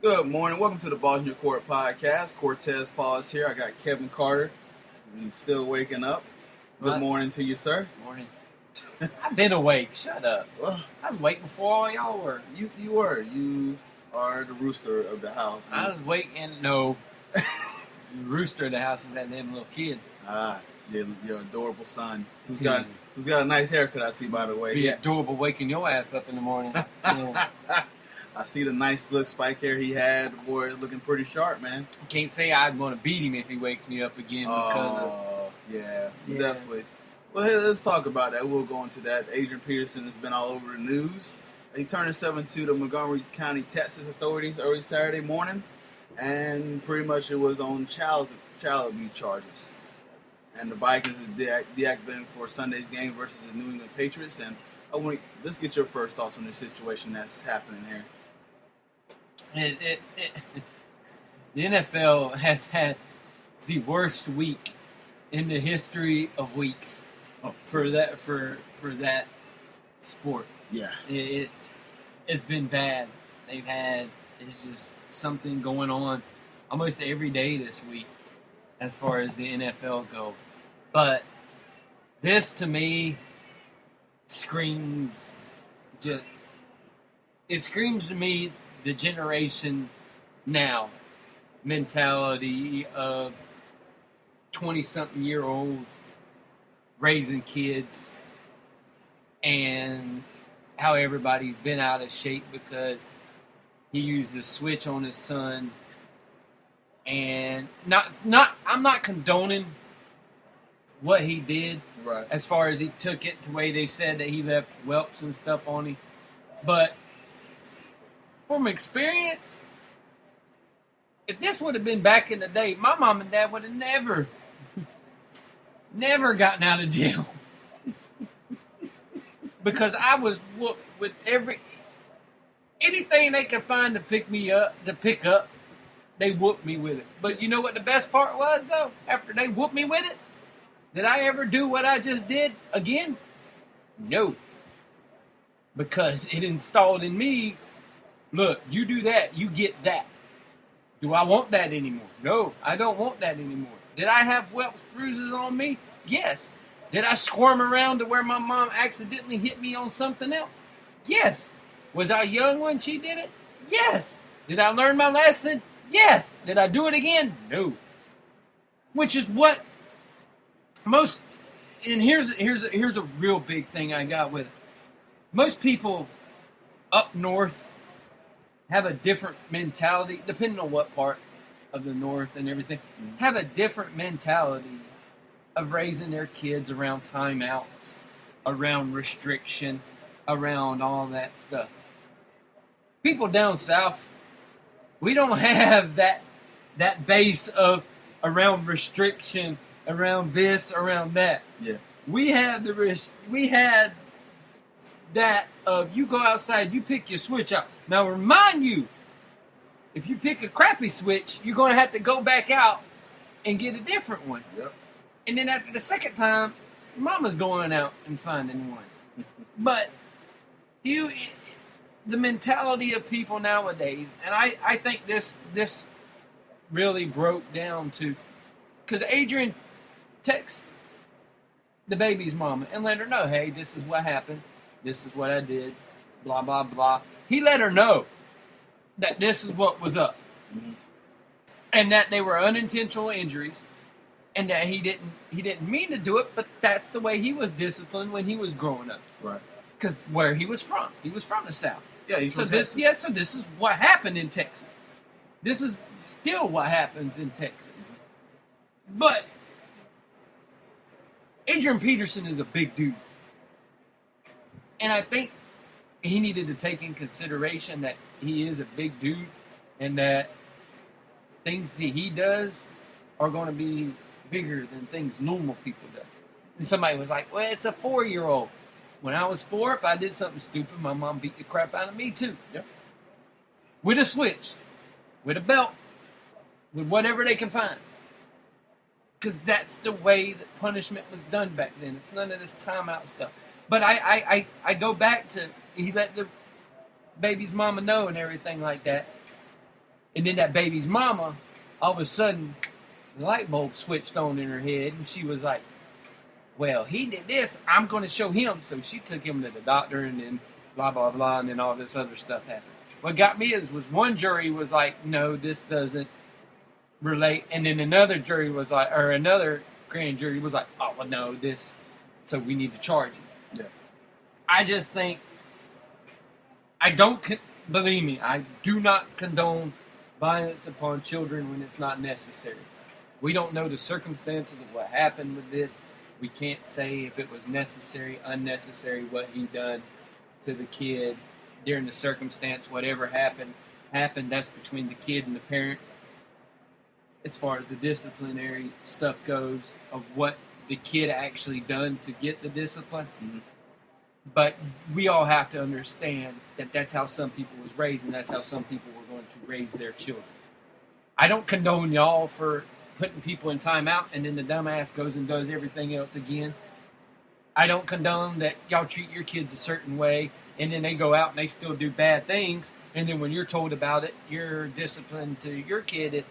Good morning. Welcome to the Balls in Your Court podcast. Cortez Paul is here. I got Kevin Carter. He's still waking up. Good morning to you, sir. Morning. I've been awake. Shut up. Well, I was awake before all y'all were. you were. You are the rooster of the house. I was waking. No. The rooster of the house is that damn little kid. Your adorable son. Who's got a nice haircut, I see, by the way. Be adorable waking your ass up in the morning. Yeah. I see the nice look spike hair he had. The boy is looking pretty sharp, man. Can't say I'd want to beat him if he wakes me up again because of... Yeah, definitely. Well, hey, let's talk about that. We'll go into that. Adrian Peterson has been all over the news. He turned 7-2 to Montgomery County, Texas authorities early Saturday morning, and pretty much it was on child abuse charges. And the Vikings is deactivated for Sunday's game versus the New England Patriots. And let's get your first thoughts on the situation that's happening here. The NFL has had the worst week in the history of weeks for that sport. Yeah, it's been bad. It's just something going on almost every day this week as far as the NFL go. But this to me screams to me the generation now mentality of 20-something-year-olds raising kids and how everybody's been out of shape because he used a switch on his son. And I'm not condoning what he did, right, as far as he took it the way they said that he left whelps and stuff on him. But from experience, if this would have been back in the day, my mom and dad would have never gotten out of jail. Because I was whooped with anything they could find to pick up, they whooped me with it. But you know what the best part was, though? After they whooped me with it, did I ever do what I just did again? No. Because it installed in me, look, you do that, you get that. Do I want that anymore? No, I don't want that anymore. Did I have whelps, bruises on me? Yes. Did I squirm around to where my mom accidentally hit me on something else? Yes. Was I young when she did it? Yes. Did I learn my lesson? Yes. Did I do it again? No. Which is what most, and here's a real big thing I got with it. Most people up north have a different mentality, depending on what part of the north and everything, have a different mentality of raising their kids around timeouts, around restriction, around all that stuff. People down south, we don't have that base of around restriction, around this, around that. Yeah. We had that of you go outside, you pick your switch up. Now remind you, if you pick a crappy switch, you're going to have to go back out and get a different one. Yep. And then after the second time, your mama's going out and finding one. But the mentality of people nowadays, and I think this really broke down to, because Adrian texts the baby's mama and let her know, hey, this is what happened. This is what I did. Blah, blah, blah. He let her know that this is what was up. Mm-hmm. And that they were unintentional injuries. And that he didn't mean to do it, but that's the way he was disciplined when he was growing up. Right. Because where he was from the South. Yeah, he's from Texas. So this is what happened in Texas. This is still what happens in Texas. But Adrian Peterson is a big dude. And I think he needed to take in consideration that he is a big dude and that things that he does are going to be bigger than things normal people do. And somebody was like, well, it's a 4-year-old. When I was 4, if I did something stupid, my mom beat the crap out of me too. Yep. With a switch, with a belt, with whatever they can find. Because that's the way that punishment was done back then. It's none of this timeout stuff. But I go back to, he let the baby's mama know and everything like that. And then that baby's mama, all of a sudden, the light bulb switched on in her head, and she was like, well, he did this, I'm going to show him. So she took him to the doctor, and then blah, blah, blah, and then all this other stuff happened. What got me was one jury was like, no, this doesn't relate. And then another jury was like, or another grand jury was like, oh, well, no, this, so we need to charge you. Yeah. I just think, believe me, I do not condone violence upon children when it's not necessary. We don't know the circumstances of what happened with this. We can't say if it was necessary, unnecessary, what he done to the kid during the circumstance. Whatever happened. That's between the kid and the parent. As far as the disciplinary stuff goes, of what the kid actually done to get the discipline. Mm-hmm. But we all have to understand that that's how some people was raised, and that's how some people were going to raise their children. I don't condone y'all for putting people in timeout, and then the dumbass goes and does everything else again. I don't condone that y'all treat your kids a certain way, and then they go out and they still do bad things, and then when you're told about it, your discipline to your kid is,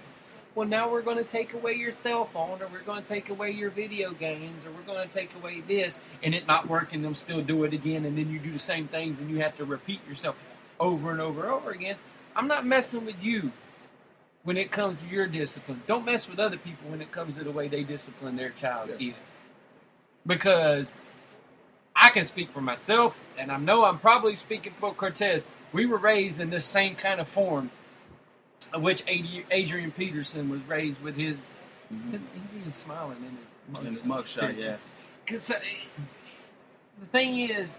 well, now we're going to take away your cell phone, or we're going to take away your video games, or we're going to take away this, and it not working, them still do it again, and then you do the same things, and you have to repeat yourself over and over and over again. I'm not messing with you when it comes to your discipline. Don't mess with other people when it comes to the way they discipline their child either. Because I can speak for myself, and I know I'm probably speaking for Cortez. We were raised in this same kind of form, of which Adrian Peterson was raised with his. Mm-hmm. He's even smiling in his mugshot, yeah. Because the thing is,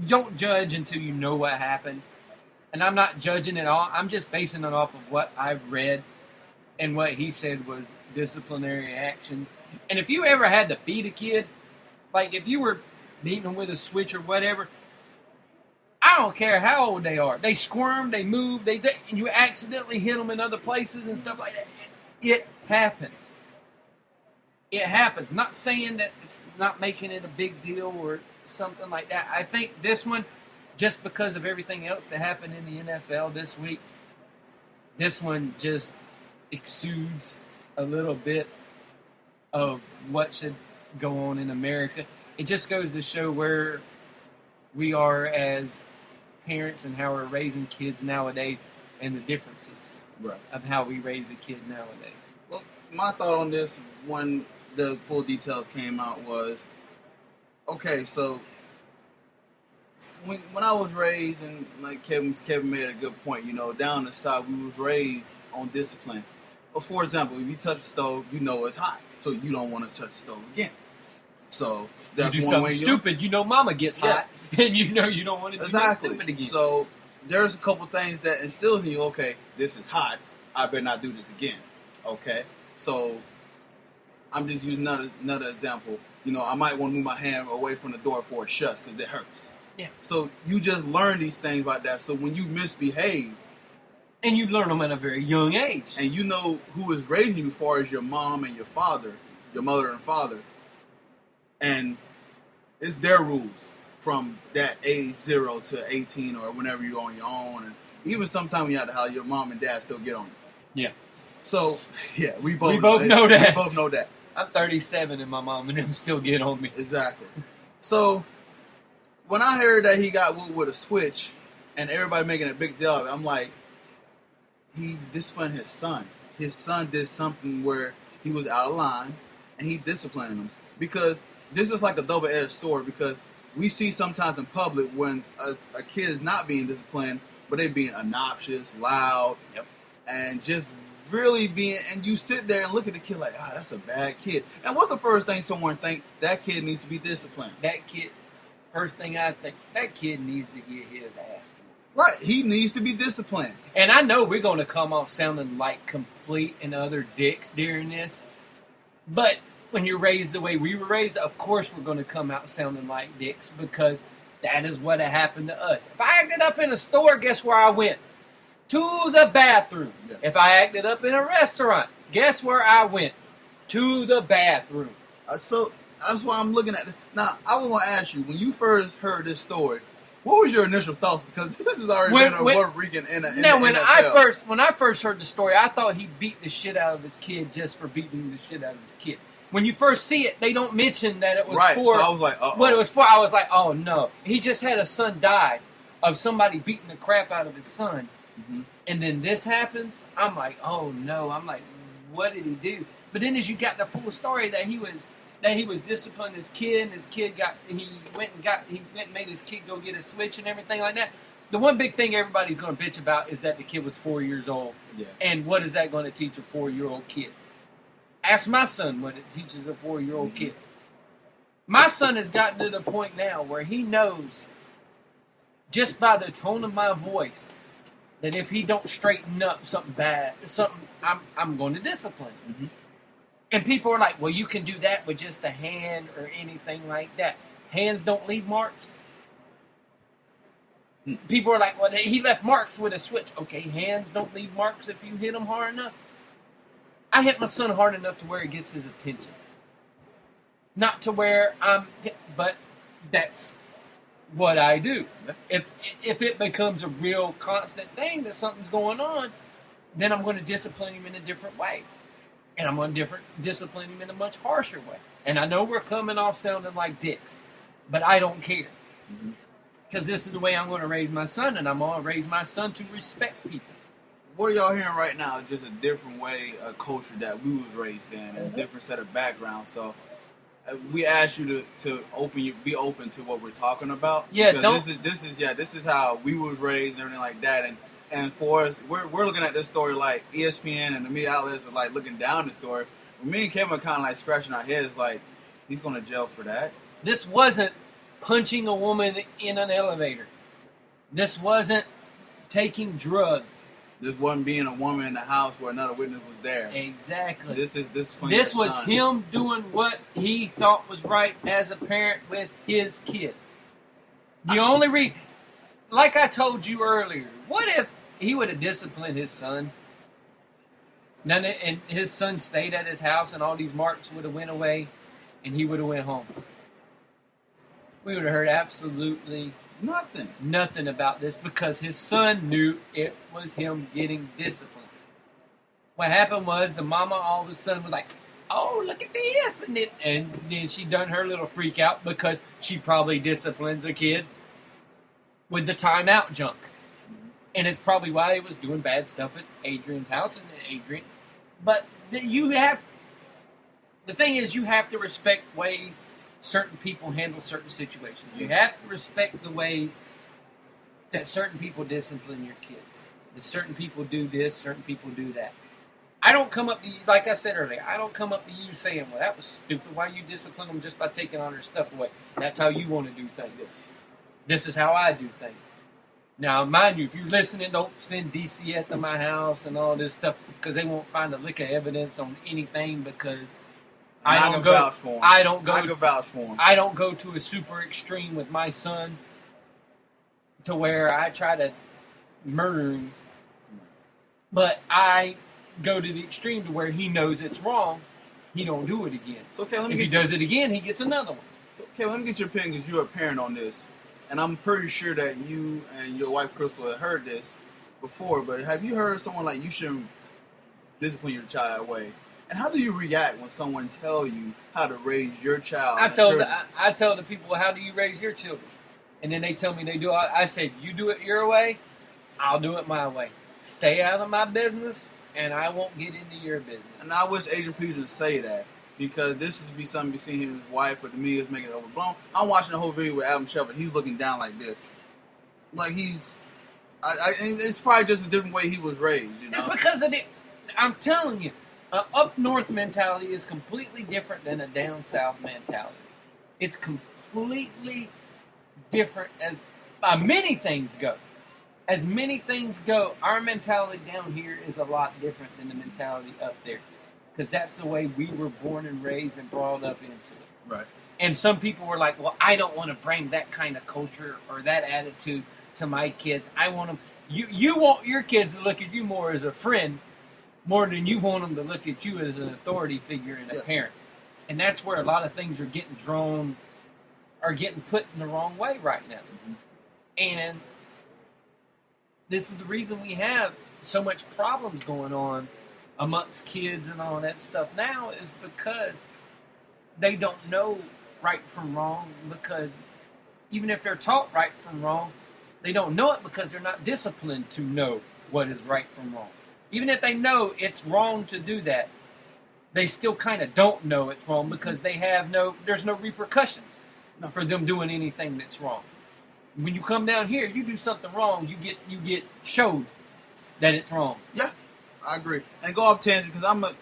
don't judge until you know what happened. And I'm not judging at all. I'm just basing it off of what I've read, and what he said was disciplinary actions. And if you ever had to beat a kid, like if you were beating them with a switch or whatever, I don't care how old they are. They squirm, they move, and you accidentally hit them in other places and stuff like that. It happens. It happens. Not saying that it's not making it a big deal or something like that. I think this one, just because of everything else that happened in the NFL this week, this one just exudes a little bit of what should go on in America. It just goes to show where we are as parents and how we're raising kids nowadays, and the differences of how we raise a kid nowadays. Well, my thought on this, when the full details came out, was, okay, so when I was raised, and like Kevin made a good point, down the South, we was raised on discipline. But for example, if you touch the stove, you know it's hot, so you don't want to touch the stove again. So that's you do one something way. Stupid, mama gets hot, and you don't want to do something stupid again. So there's a couple things that instills in you. Okay, this is hot. I better not do this again. Okay, so I'm just using another example. I might want to move my hand away from the door before it shuts because it hurts. Yeah. So you just learn these things about that. So when you misbehave, and you learn them at a very young age, and you know who is raising you, as far as your mom and your father, your mother and father, and it's their rules from that age 0 to 18 or whenever you're on your own, and even sometimes when you're at the house, your mom and dad still get on you. Yeah. So yeah, we both know that. We both know that. I'm 37 and my mom and them still get on me. Exactly. So when I heard that he got whooped with a switch and everybody making a big deal of it, I'm like, he disciplined his son. His son did something where he was out of line and he disciplined him. Because this is like a double-edged sword, because we see sometimes in public when a kid is not being disciplined, but they being obnoxious, loud, and just really being, and you sit there and look at the kid like, that's a bad kid. And what's the first thing someone think? That kid needs to be disciplined. First thing I think, that kid needs to get his ass. Right, he needs to be disciplined. And I know we're going to come off sounding like complete and utter dicks during this, but when you're raised the way we were raised, of course we're going to come out sounding like dicks, because that is what happened to us. If I acted up in a store, guess where I went? To the bathroom. Yes. If I acted up in a restaurant, guess where I went? To the bathroom. So that's why I'm looking at it. Now, I was going to ask you, when you first heard this story, What was your initial thoughts? Because this has already been a Puerto Rican in the NFL. When I first heard the story, I thought he beat the shit out of his kid just for beating the shit out of his kid. When you first see it, they don't mention that it was for. So I was like, what it was for. I was like, oh no, he just had a son die of somebody beating the crap out of his son, and then this happens. I'm like, oh no. I'm like, what did he do? But then as you got the full story that he was disciplining his kid, and he went and made his kid go get a switch and everything like that. The one big thing everybody's going to bitch about is that the kid was 4 years old. Yeah. And what is that going to teach a 4-year-old kid? Ask my son what it teaches a 4-year-old kid. My son has gotten to the point now where he knows, just by the tone of my voice, that if he don't straighten up I'm going to discipline him. And people are like, well, you can do that with just a hand or anything like that. Hands don't leave marks. People are like, well, he left marks with a switch. Okay, hands don't leave marks if you hit them hard enough. I hit my son hard enough to where it gets his attention. Not to where but that's what I do. If it becomes a real constant thing that something's going on, then I'm going to discipline him in a different way. And I'm going to discipline him in a much harsher way. And I know we're coming off sounding like dicks, but I don't care. Because this is the way I'm going to raise my son, and I'm going to raise my son to respect people. What are y'all hearing right now is just a different way of culture that we was raised in, and a different set of backgrounds. So we ask you to be open to what we're talking about. Yeah, because this is how we was raised and everything like that. And for us, we're looking at this story like ESPN and the media outlets are like looking down the story. Me and Kevin are kind of like scratching our heads like, he's going to jail for that. This wasn't punching a woman in an elevator. This wasn't taking drugs. This wasn't being a woman in the house where another witness was there. Exactly. This was him doing what he thought was right as a parent with his kid. The only reason, like I told you earlier, what if he would have disciplined his son, and his son stayed at his house, and all these marks would have went away, and he would have went home? We would have heard absolutely nothing about this because his son knew it was him getting disciplined. What happened was the mama all of a sudden was like, oh, look at this. And then she done her little freak out because she probably disciplines a kid with the timeout junk. And it's probably why he was doing bad stuff at Adrian's house and Adrian. But the thing is, you have to respect ways certain people handle certain situations. You have to respect the ways that certain people discipline your kids. That certain people do this, certain people do that. I don't come up to you, like I said earlier, I don't come up to you saying, well, that was stupid. Why you discipline them just by taking all their stuff away? That's how you want to do things. This is how I do things. Now, mind you, if you're listening, don't send DCF to my house and all this stuff because they won't find a lick of evidence on anything because I don't go to a super extreme with my son to where I try to murder him. But I go to the extreme to where he knows it's wrong. He don't do it again. So, okay, if he does it again, he gets another one. So, okay, let me get your opinion because you're a parent on this. And I'm pretty sure that you and your wife, Crystal, have heard this before. But have you heard someone like you shouldn't discipline your child that way? And how do you react when someone tells you how to raise your child? I tell the people, how do you raise your children? And then they tell me they do. I say, you do it your way, I'll do it my way. Stay out of my business, and I won't get into your business. And I wish Adrian Peterson say that because this would be something we see him and his wife, but the media is making it overblown. I'm watching the whole video with Adam Shepard. He's looking down like this, like he's. It's probably just a different way he was raised. You know? It's because of it. I'm telling you. An up north mentality is completely different than a down south mentality. It's completely different as many things go. As many things go, our mentality down here is a lot different than the mentality up there. Because that's the way we were born and raised and brought up into it. Right. And some people were like, well, I don't want to bring that kind of culture or that attitude to my kids. I want them. You want your kids to look at you more as a friend more than you want them to look at you as an authority figure and a parent. And that's where a lot of things are getting put in the wrong way right now. And this is the reason we have so much problems going on amongst kids and all that stuff now, is because they don't know right from wrong, because even if they're taught right from wrong, they don't know it because they're not disciplined to know what is right from wrong. Even if they know it's wrong to do that, they still kind of don't know it's wrong because there's no repercussions for them doing anything that's wrong. When you come down here, you do something wrong, you get showed that it's wrong. Yeah, I agree. And go off tangent because I'm gonna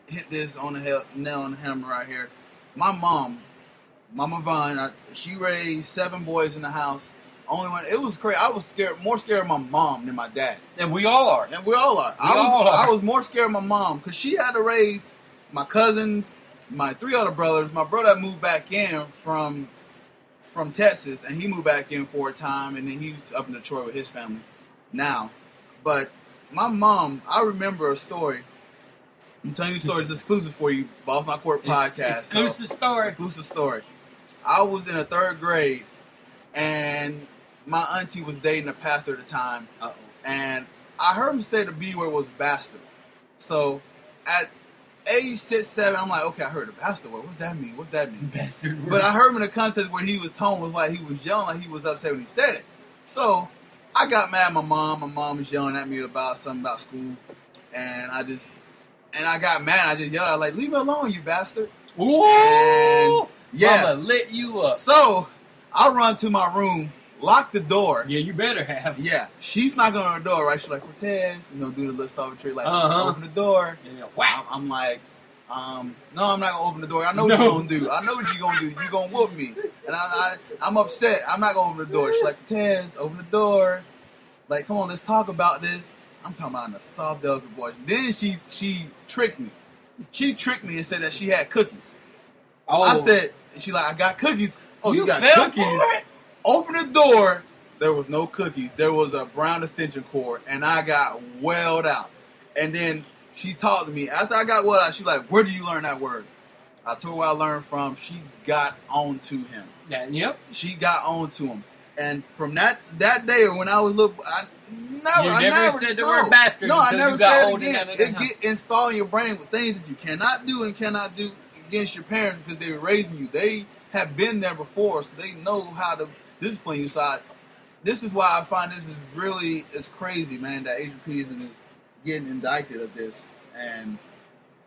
hit this on the nail on the hammer right here. My mom, Mama Vine, she raised 7 boys in the house. Only one, it was crazy. I was more scared of my mom than my dad. And we all are. And we all are. I was more scared of my mom because she had to raise my cousins, my 3 other brothers. My brother moved back in from Texas, and he moved back in for a time, and then he's up in Detroit with his family now. But my mom, I remember a story. I'm telling you a story. It's exclusive for you, Boss Not Court podcast. Exclusive story. I was in the 3rd grade, and my auntie was dating a pastor at the time. Uh-oh. And I heard him say the B word was bastard. So at age 6, 7, I'm like, okay, I heard the bastard word. What's that mean? Bastard word. But I heard him in the context where he was tone was like he was yelling, like he was upset when he said it. So I got mad at my mom. My mom was yelling at me about something about school. And I got mad. I just yelled, I was like, leave me alone, you bastard. Ooh! And yeah. Mama lit you up. So I run to my room, lock the door. Yeah, you better have. Yeah. She's knocking on the door, right? She's like, Cortez, do the little soft trick, like, open the door. Yeah. Wow. I'm like, no, I'm not going to open the door. I know what you're going to do. I know what you're going to do. You're going to whoop me. And I'm upset. I'm not going to open the door. She's like, Cortez, open the door. Like, come on, let's talk about this. I'm talking about in a soft, delicate voice. Then she tricked me. She tricked me and said that she had cookies. Oh. I said, she like, I got cookies. Oh, you got fell cookies? For it? Open the door. There was no cookies. There was a brown extension cord, and I got wailed out. And then she talked to me. After I got wailed out, she like, where did you learn that word? I told her where I learned from. She got on to him. Yeah, yep. She got on to him. And from that day when I was little, I never said the word bastard. No, I until never you got said it old again. enough. It get installed in your brain with things that you cannot do and cannot do against your parents because they were raising you. They have been there before, so they know how to discipline you. So this is why I find this is really, it's crazy, man, that Adrian Peterson is getting indicted of this. And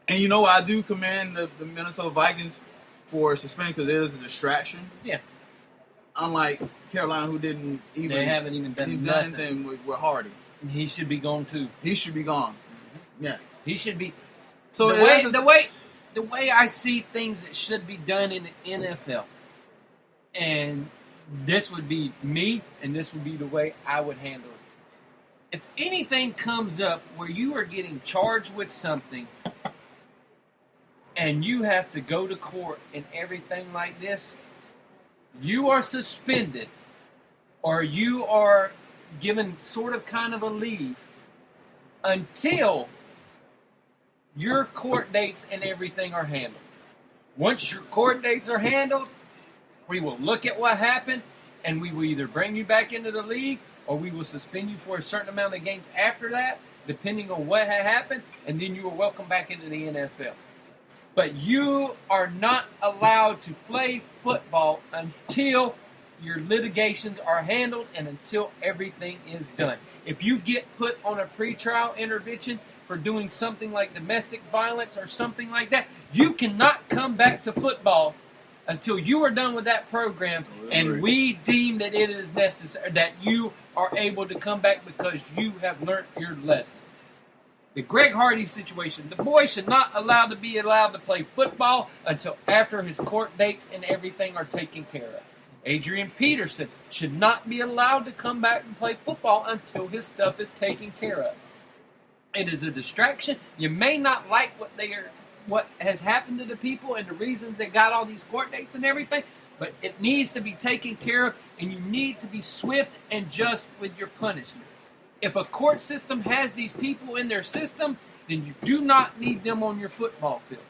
you know, I do commend the Minnesota Vikings for suspending because it is a distraction. Yeah. Unlike Carolina, who they haven't even done anything with Hardy. He should be gone too. He should be gone. Mm-hmm. Yeah. He should be. So the way I see things that should be done in the NFL, and this would be me, and this would be the way I would handle it. If anything comes up where you are getting charged with something, and you have to go to court and everything like this, you are suspended, or you are given sort of kind of a leave until your court dates and everything are handled. Once your court dates are handled, we will look at what happened, and we will either bring you back into the league, or we will suspend you for a certain amount of games after that, depending on what had happened, and then you are welcome back into the NFL. But you are not allowed to play football until your litigations are handled and until everything is done. If you get put on a pretrial intervention for doing something like domestic violence or something like that, you cannot come back to football until you are done with that program and we deem that it is necessary, that you are able to come back because you have learned your lesson. The Greg Hardy situation, the boy should not be allowed to play football until after his court dates and everything are taken care of. Adrian Peterson should not be allowed to come back and play football until his stuff is taken care of. It is a distraction. You may not like what has happened to the people and the reasons they got all these court dates and everything, but it needs to be taken care of, and you need to be swift and just with your punishment. If a court system has these people in their system, then you do not need them on your football field.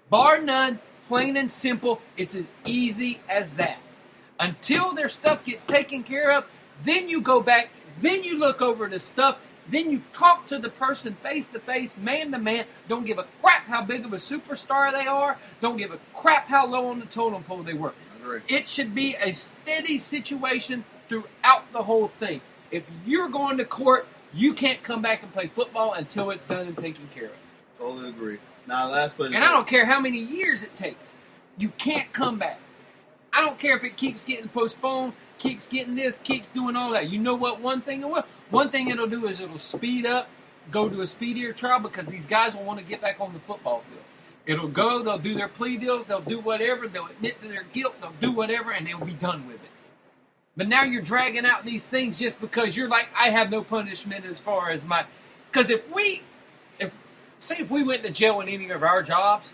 Bar none, plain and simple, it's as easy as that. Until their stuff gets taken care of, Then you go back. Then you look over the stuff. Then you talk to the person face to face, man to man. Don't give a crap how big of a superstar they are. Don't give a crap how low on the totem pole they were. It should be a steady situation throughout the whole thing. If you're going to court, you can't come back and play football until it's done and taken care of. Totally agree. Now, last question. And I don't care how many years it takes. You can't come back. I don't care if it keeps getting postponed, keeps getting this, keeps doing all that. You know what one thing it will? One thing it'll do is it'll speed up, go to a speedier trial because these guys will want to get back on the football field. It'll go, they'll do their plea deals, they'll do whatever, they'll admit to their guilt, they'll do whatever, and they'll be done with it. But now you're dragging out these things just because you're like, I have no punishment as far as my... Because if we went to jail in any of our jobs,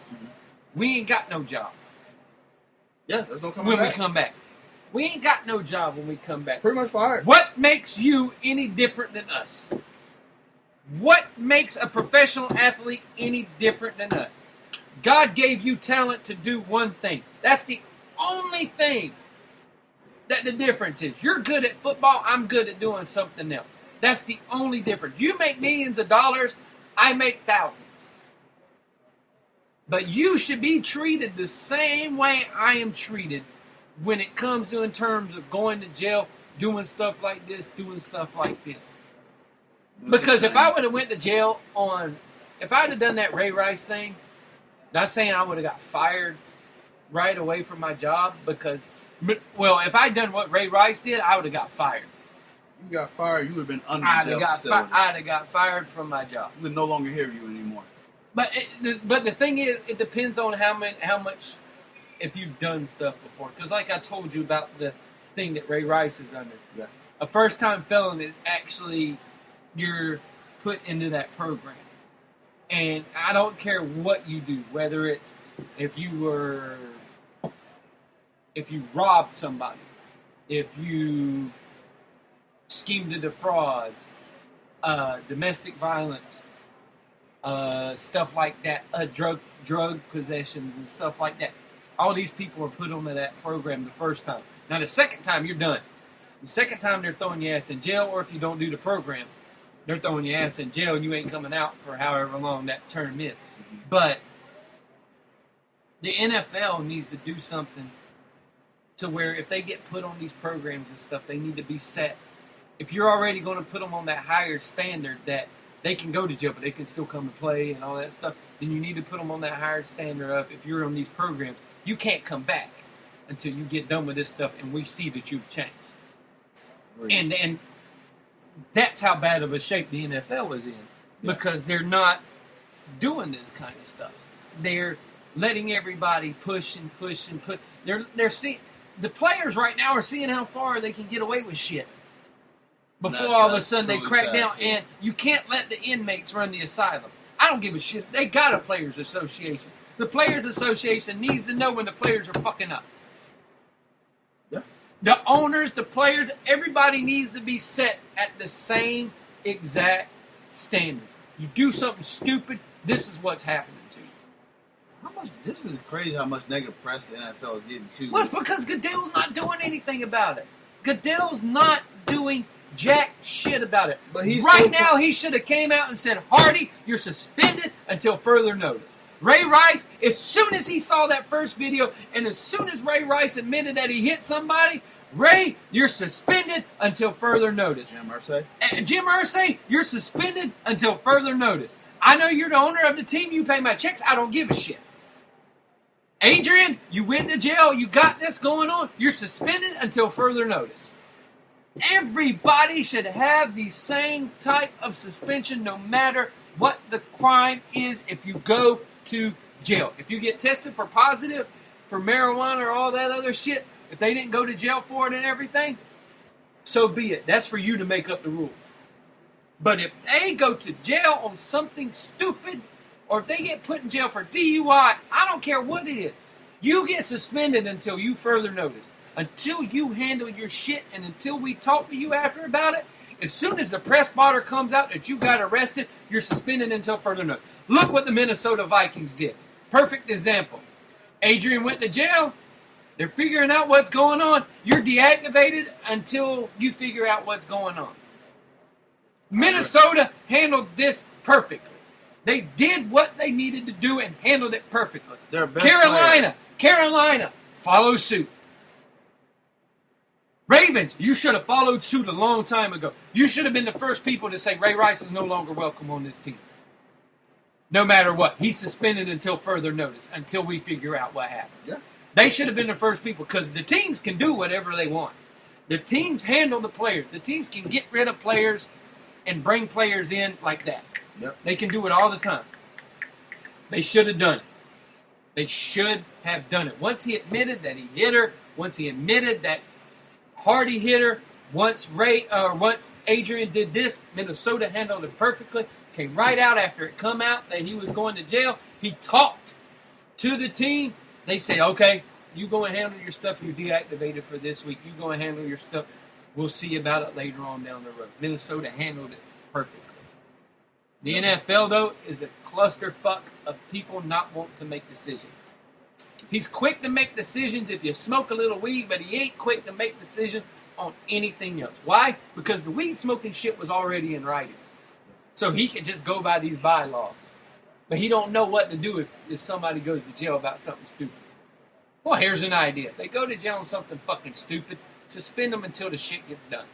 we ain't got no job. Yeah, there's no coming when back. we come back. We ain't got no job when we come back. Pretty much fired. What makes you any different than us? What makes a professional athlete any different than us? God gave you talent to do one thing. That's the only thing that the difference is. You're good at football, I'm good at doing something else. That's the only difference. You make millions of dollars, I make thousands. But you should be treated the same way I am treated when it comes to in terms of going to jail, doing stuff like this, doing stuff like this. Because if I would have went to jail if I would have done that Ray Rice thing, not saying I would have got fired right away from my job because, well, if I'd done what Ray Rice did, I would have got fired. You got fired, you would have been under I'd jail have got fired from my job. We would no longer hear you anymore. But the thing is, it depends on how much, if you've done stuff before. Because like I told you about the thing that Ray Rice is under. Yeah. A first-time felon is actually, you're put into that program. And I don't care what you do, whether it's if you robbed somebody, if you schemed to defraud, domestic violence, stuff like that, drug possessions and stuff like that. All these people are put onto that program the first time. Now the second time, you're done. The second time, they're throwing your ass in jail, or if you don't do the program, they're throwing your ass in jail and you ain't coming out for however long that term is. But the NFL needs to do something to where if they get put on these programs and stuff, they need to be set. If you're already going to put them on that higher standard that they can go to jail, but they can still come and play and all that stuff, then you need to put them on that higher standard of, if you're on these programs, you can't come back until you get done with this stuff and we see that you've changed. Right. And that's how bad of a shape the NFL is in, because they're not doing this kind of stuff. They're letting everybody push and push and push. They're seeing, the players right now are seeing how far they can get away with shit before all of a sudden they crack down. And you can't let the inmates run the asylum. I don't give a shit. They got a players association. The players association needs to know when the players are fucking up. The owners, the players, everybody needs to be set at the same exact standard. You do something stupid, this is what's happening to you. This is crazy how much negative press the NFL is getting too. Well, it's because Goodell's not doing anything about it. Goodell's not doing jack shit about it. But now, he should have came out and said, Hardy, you're suspended until further notice. Ray Rice, as soon as he saw that first video, and as soon as Ray Rice admitted that he hit somebody, Ray, you're suspended until further notice. Jim Irsay, you're suspended until further notice. I know you're the owner of the team, you pay my checks, I don't give a shit. Adrian, you went to jail, you got this going on, you're suspended until further notice. Everybody should have the same type of suspension no matter what the crime is if you go to jail. If you get tested for positive for marijuana or all that other shit, if they didn't go to jail for it and everything, so be it. That's for you to make up the rules. But if they go to jail on something stupid, or if they get put in jail for DUI, I don't care what it is. You get suspended until you further notice. Until you handle your shit and until we talk to you after about it. As soon as the press spotter comes out that you got arrested, you're suspended until further notice. Look what the Minnesota Vikings did. Perfect example. Adrian went to jail. They're figuring out what's going on. You're deactivated until you figure out what's going on. Minnesota handled this perfectly. They did what they needed to do and handled it perfectly. Carolina, follow suit. Ravens, you should have followed suit a long time ago. You should have been the first people to say Ray Rice is no longer welcome on this team. No matter what. He's suspended until further notice, until we figure out what happened. Yeah. They should have been the first people because the teams can do whatever they want. The teams handle the players. The teams can get rid of players and bring players in like that. Yep. They can do it all the time. They should have done it. They should have done it. Once he admitted that he hit her, once he admitted that Hardy hit her, once Adrian did this, Minnesota handled it perfectly. Came right out after it come out that he was going to jail. He talked to the team. They say, okay, you go and handle your stuff. You're deactivated for this week. You go and handle your stuff. We'll see about it later on down the road. Minnesota handled it perfectly. The NFL, though, is a clusterfuck of people not wanting to make decisions. He's quick to make decisions if you smoke a little weed, but he ain't quick to make decisions on anything else. Why? Because the weed smoking shit was already in writing. So he can just go by these bylaws. But he don't know what to do if somebody goes to jail about something stupid. Well, here's an idea. They go to jail on something fucking stupid, suspend them until the shit gets done.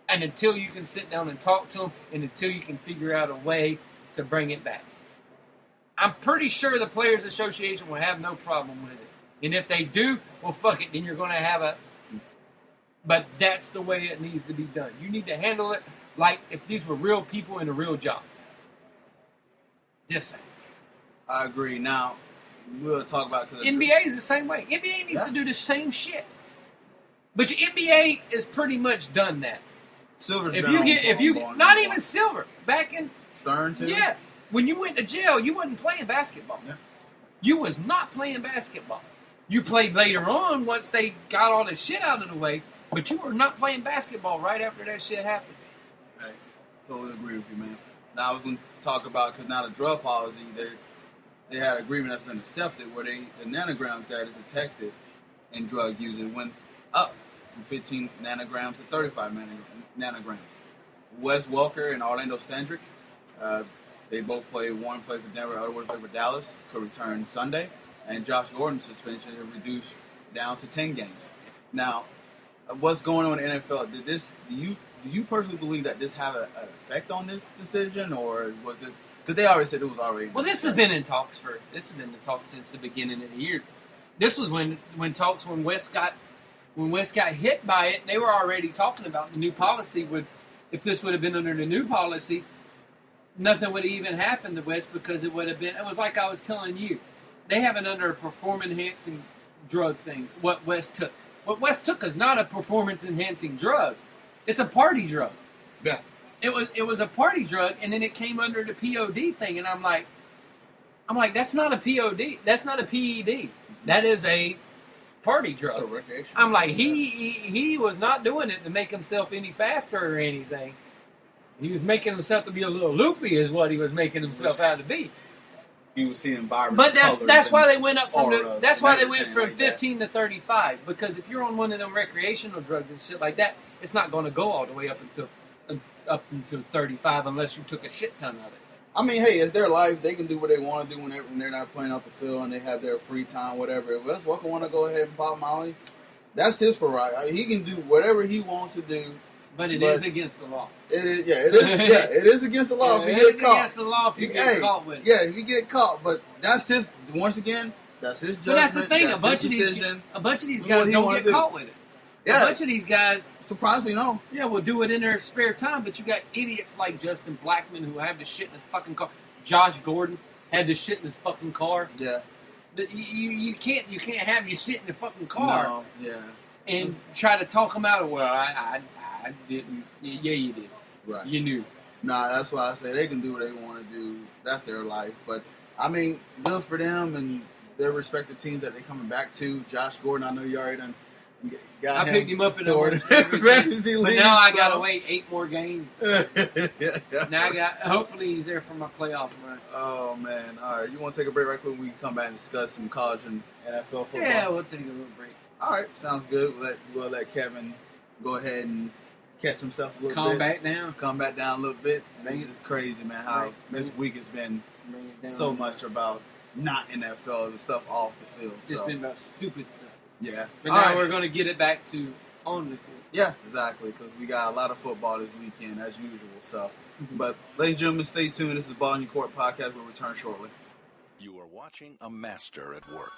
And until you can sit down and talk to them, and until you can figure out a way to bring it back. I'm pretty sure the Players Association will have no problem with it. And if they do, well, fuck it, then you're going to have a... But that's the way it needs to be done. You need to handle it like if these were real people in a real job. Just saying. I agree. Now, we'll talk about... NBA is the same way. NBA needs to do the same shit. But your NBA is pretty much done that. Silver's not even Silver. Back in... Stern, too? Yeah. When you went to jail, you wasn't playing basketball. Yeah. You was not playing basketball. You played later on once they got all this shit out of the way, but you were not playing basketball right after that shit happened. Hey, totally agree with you, man. Now we're going to talk about, because now the drug policy, they had an agreement that's been accepted where the nanograms that is detected in drug use, it went up from 15 nanograms to 35 nanograms. Wes Welker and Orlando Sandrick, they both played. One played for Denver, the other one played for Dallas. Could return Sunday. And Josh Gordon's suspension is reduced down to 10 games. Now, what's going on in the NFL? Do you personally believe that this have an effect on this decision, or was this because they already said it was already? Well, this has been in talks since the beginning of the year. This was when West got hit by it. They were already talking about the new policy. If this would have been under the new policy, nothing would have even happened to West because it would have been. It was like I was telling you. They have it under a performance-enhancing drug thing, what West took. What West took is not a performance-enhancing drug. It's a party drug. Yeah. It was a party drug, and then it came under the POD thing, and I'm like, that's not a POD. That's not a PED. That is a party drug. So recreational. I'm like, he was not doing it to make himself any faster or anything. He was making himself to be a little loopy is what he was making himself out to be. He was seeing environment. But that's why they went up from from 15 to 35. Because if you're on one of them recreational drugs and shit like that, it's not going to go all the way up until 35 unless you took a shit ton of it. I mean, hey, it's their life. They can do what they want to do when they're not playing out the field and they have their free time, whatever. If Wes Welker want to go ahead and pop Molly, that's his prerogative. He can do whatever he wants to do. But it is against the law. It is. Yeah, it is against the law if you get caught. It is against the law if you get caught with it. Yeah, if you get caught. But that's his. Once again, that's his judgment. But that's the thing. A bunch of these guys don't get caught with it. Yeah. A bunch of these guys, surprisingly, no. Yeah, will do it in their spare time. But you got idiots like Justin Blackman who have the shit in his fucking car. Josh Gordon had the shit in his fucking car. Yeah. You can't have you sit in the fucking car. No. Yeah. And try to talk them out of I didn't. Yeah, you did. Right. You knew. Nah, that's why I say they can do what they want to do. That's their life. But, I mean, good for them and their respective teams that they're coming back to. Josh Gordon, I know you already done Got I him picked him up in restored. the Fantasy but league, now I so. gotta wait 8 more games. Now hopefully he's there for my playoff run. Oh man! All right, you want to take a break right quick? We can come back and discuss some college and NFL football. Yeah, we'll take a little break. All right, sounds good. We'll let Kevin go ahead and catch himself a little Calm bit. Calm back down a little bit. Bring it. It's crazy, man. How this week has been so much about not NFL and stuff off the field. It's just been about stupid stuff. Yeah. But now we're going to get it back to on the field. Yeah, exactly, because we got a lot of football this weekend, as usual. So, But, ladies and gentlemen, stay tuned. This is the Ball in Your Court podcast. We'll return shortly. You are watching a master at work.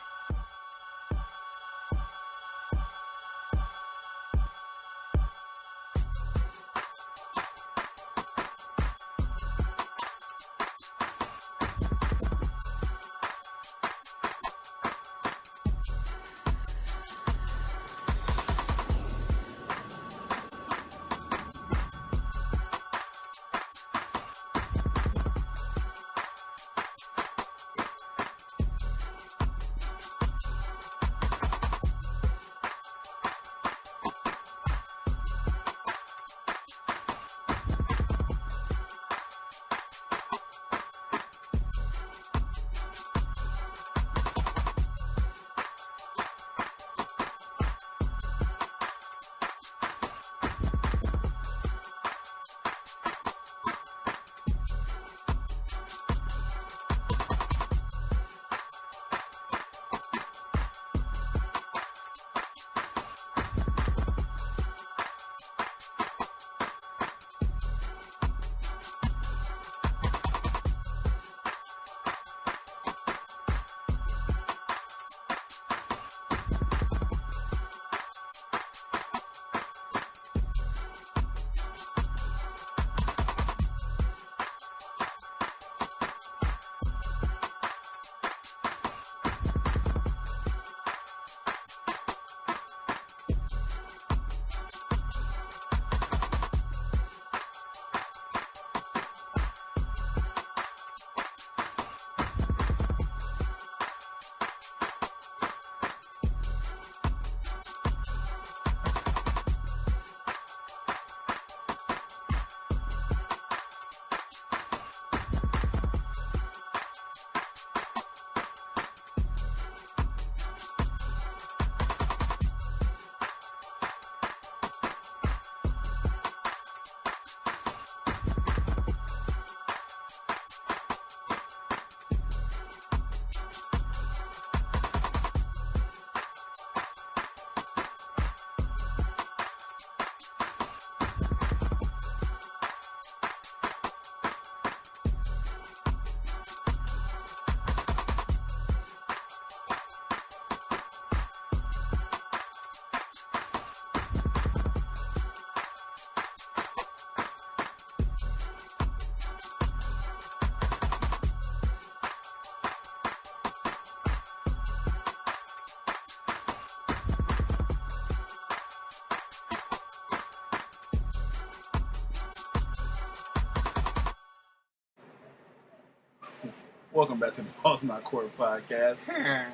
Welcome back to the Ball's Not Court podcast.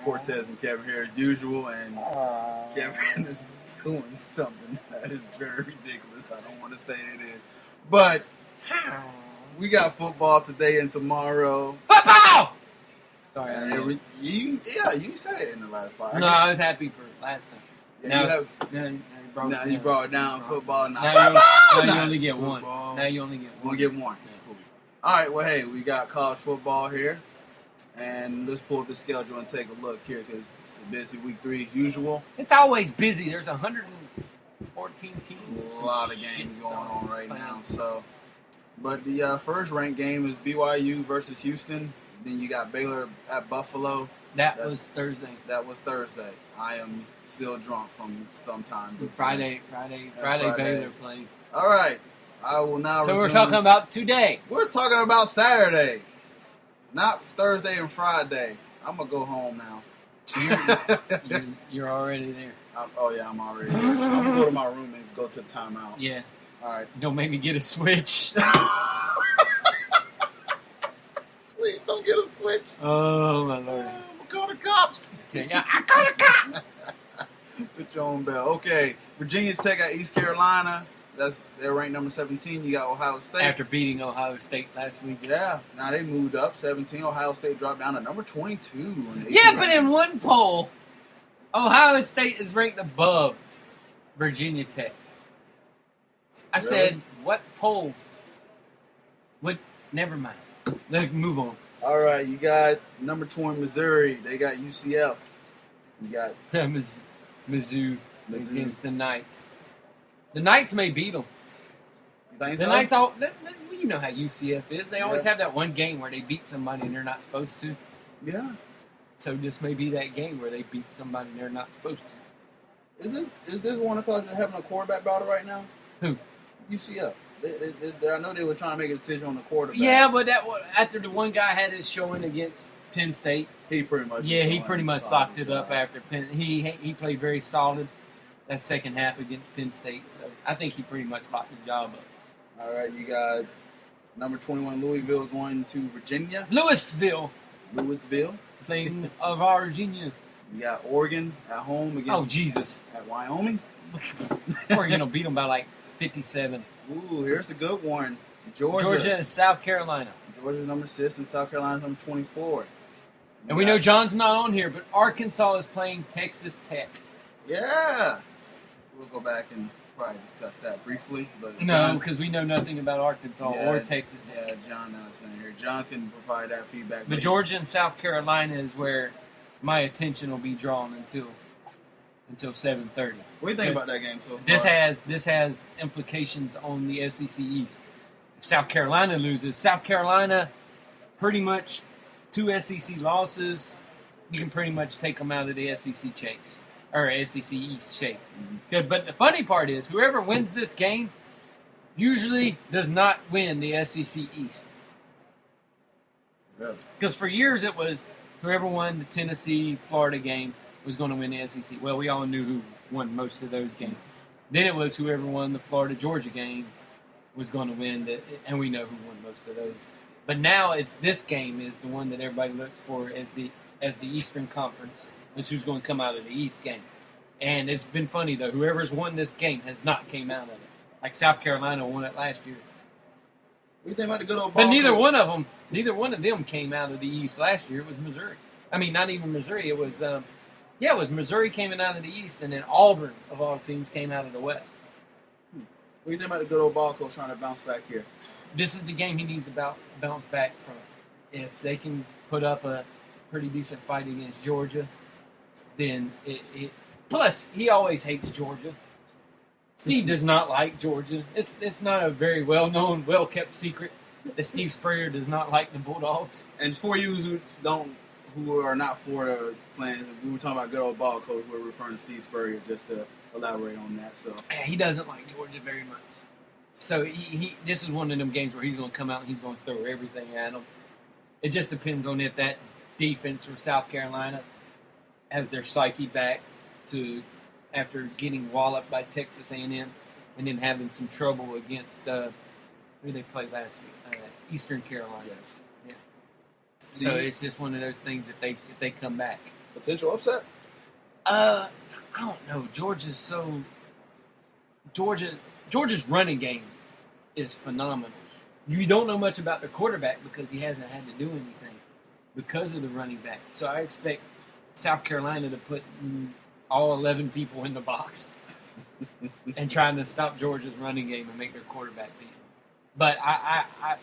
Cortez and Kevin here as usual, and Kevin is doing something that is very ridiculous. I don't want to say it is, but we got football today and tomorrow. Football! Sorry. You said it in the last podcast. No, I was happy for last time. Yeah, now you brought it down. Football. Now you only get one. Now you only get one. We'll get one. Yeah. Cool. All right. Well, hey, we got college football here. And let's pull up the schedule and take a look here because it's a busy week 3 as usual. It's always busy. There's 114 teams. A lot of games going on right now. So, but the first ranked game is BYU versus Houston. Then you got Baylor at Buffalo. That was Thursday. I am still drunk from sometime. Friday Baylor played. All right. I will now. So we're talking about today. We're talking about Saturday. Not Thursday and Friday. I'm going to go home now. You're already there. I'm already there. I'm going to go to my room and go to the timeout. Yeah. All right. Don't make me get a switch. Please don't get a switch. Oh, my Lord. I'm going to call the cops. I call the cop. The Joan Bell. Okay, Virginia Tech at East Carolina. They're ranked number 17. You got Ohio State. After beating Ohio State last week. Yeah, now they moved up 17. Ohio State dropped down to number 22. Yeah, but in one poll, Ohio State is ranked above Virginia Tech. I said, what poll? Never mind. Let's move on. All right, you got number 20 Missouri. They got UCF. You got Mizzou against the Knights. The Knights may beat them. You think The so? Knights, you know how UCF is. They always have that one game where they beat somebody and they're not supposed to. Yeah. So this may be that game where they beat somebody and they're not supposed to. Is this one of they're having a quarterback battle right now? Who? UCF. I know they were trying to make a decision on the quarterback. Yeah, but after the one guy had his showing against Penn State, he pretty much locked it up after Penn. He played very solid that second half against Penn State, so I think he pretty much locked the job up. All right, you got number 21 Louisville going to Virginia. Louisville playing of Virginia. You got Oregon at home against at Wyoming. Oregon will beat them by like 57. Ooh, here's the good one. Georgia and South Carolina. Georgia's number 6 and South Carolina's number 24. And we know John's not on here, but Arkansas is playing Texas Tech. Yeah. We'll go back and probably discuss that briefly. But no, because we know nothing about Arkansas or Texas Tech. Yeah, John knows nothing here. John can provide that feedback. But Georgia and South Carolina is where my attention will be drawn until 7:30. What do you think about that game so far? This has implications on the SEC East. If South Carolina loses, South Carolina pretty much 2 SEC losses, you can pretty much take them out of the SEC chase or SEC East chase. Mm-hmm. Good, but the funny part is whoever wins this game usually does not win the SEC East. Really? Because for years it was whoever won the Tennessee-Florida game was going to win the SEC. Well, we all knew who won most of those games. Then it was whoever won the Florida-Georgia game was going to win, and we know who won most of those. But now it's this game is the one that everybody looks for as the Eastern Conference. That's who's going to come out of the East game. And it's been funny, though. Whoever's won this game has not came out of it. Like South Carolina won it last year. What do you think about the good old ball? But neither one of them came out of the East last year. It was Missouri. I mean, not even Missouri. It was... it was Missouri came out of the East, and then Auburn, of all teams, came out of the West. What do you think about the good old ball coach trying to bounce back here? This is the game he needs to bounce back from. If they can put up a pretty decent fight against Georgia, then it plus, he always hates Georgia. Steve does not like Georgia. It's not a very well-known, well-kept secret that Steve Spreaker does not like the Bulldogs. And for you who are not Florida fans, we were talking about good old ball coach. We're referring to Steve Spurrier just to elaborate on that. So he doesn't like Georgia very much. So this is one of them games where he's going to come out and he's going to throw everything at them. It just depends on if that defense from South Carolina has their psyche back to after getting walloped by Texas A&M and then having some trouble against who they played last week, Eastern Carolina. Yes. So it's just one of those things if they come back. Potential upset? I don't know. Georgia's running game is phenomenal. You don't know much about the quarterback because he hasn't had to do anything because of the running back. So I expect South Carolina to put all 11 people in the box and trying to stop Georgia's running game and make their quarterback beat them. But I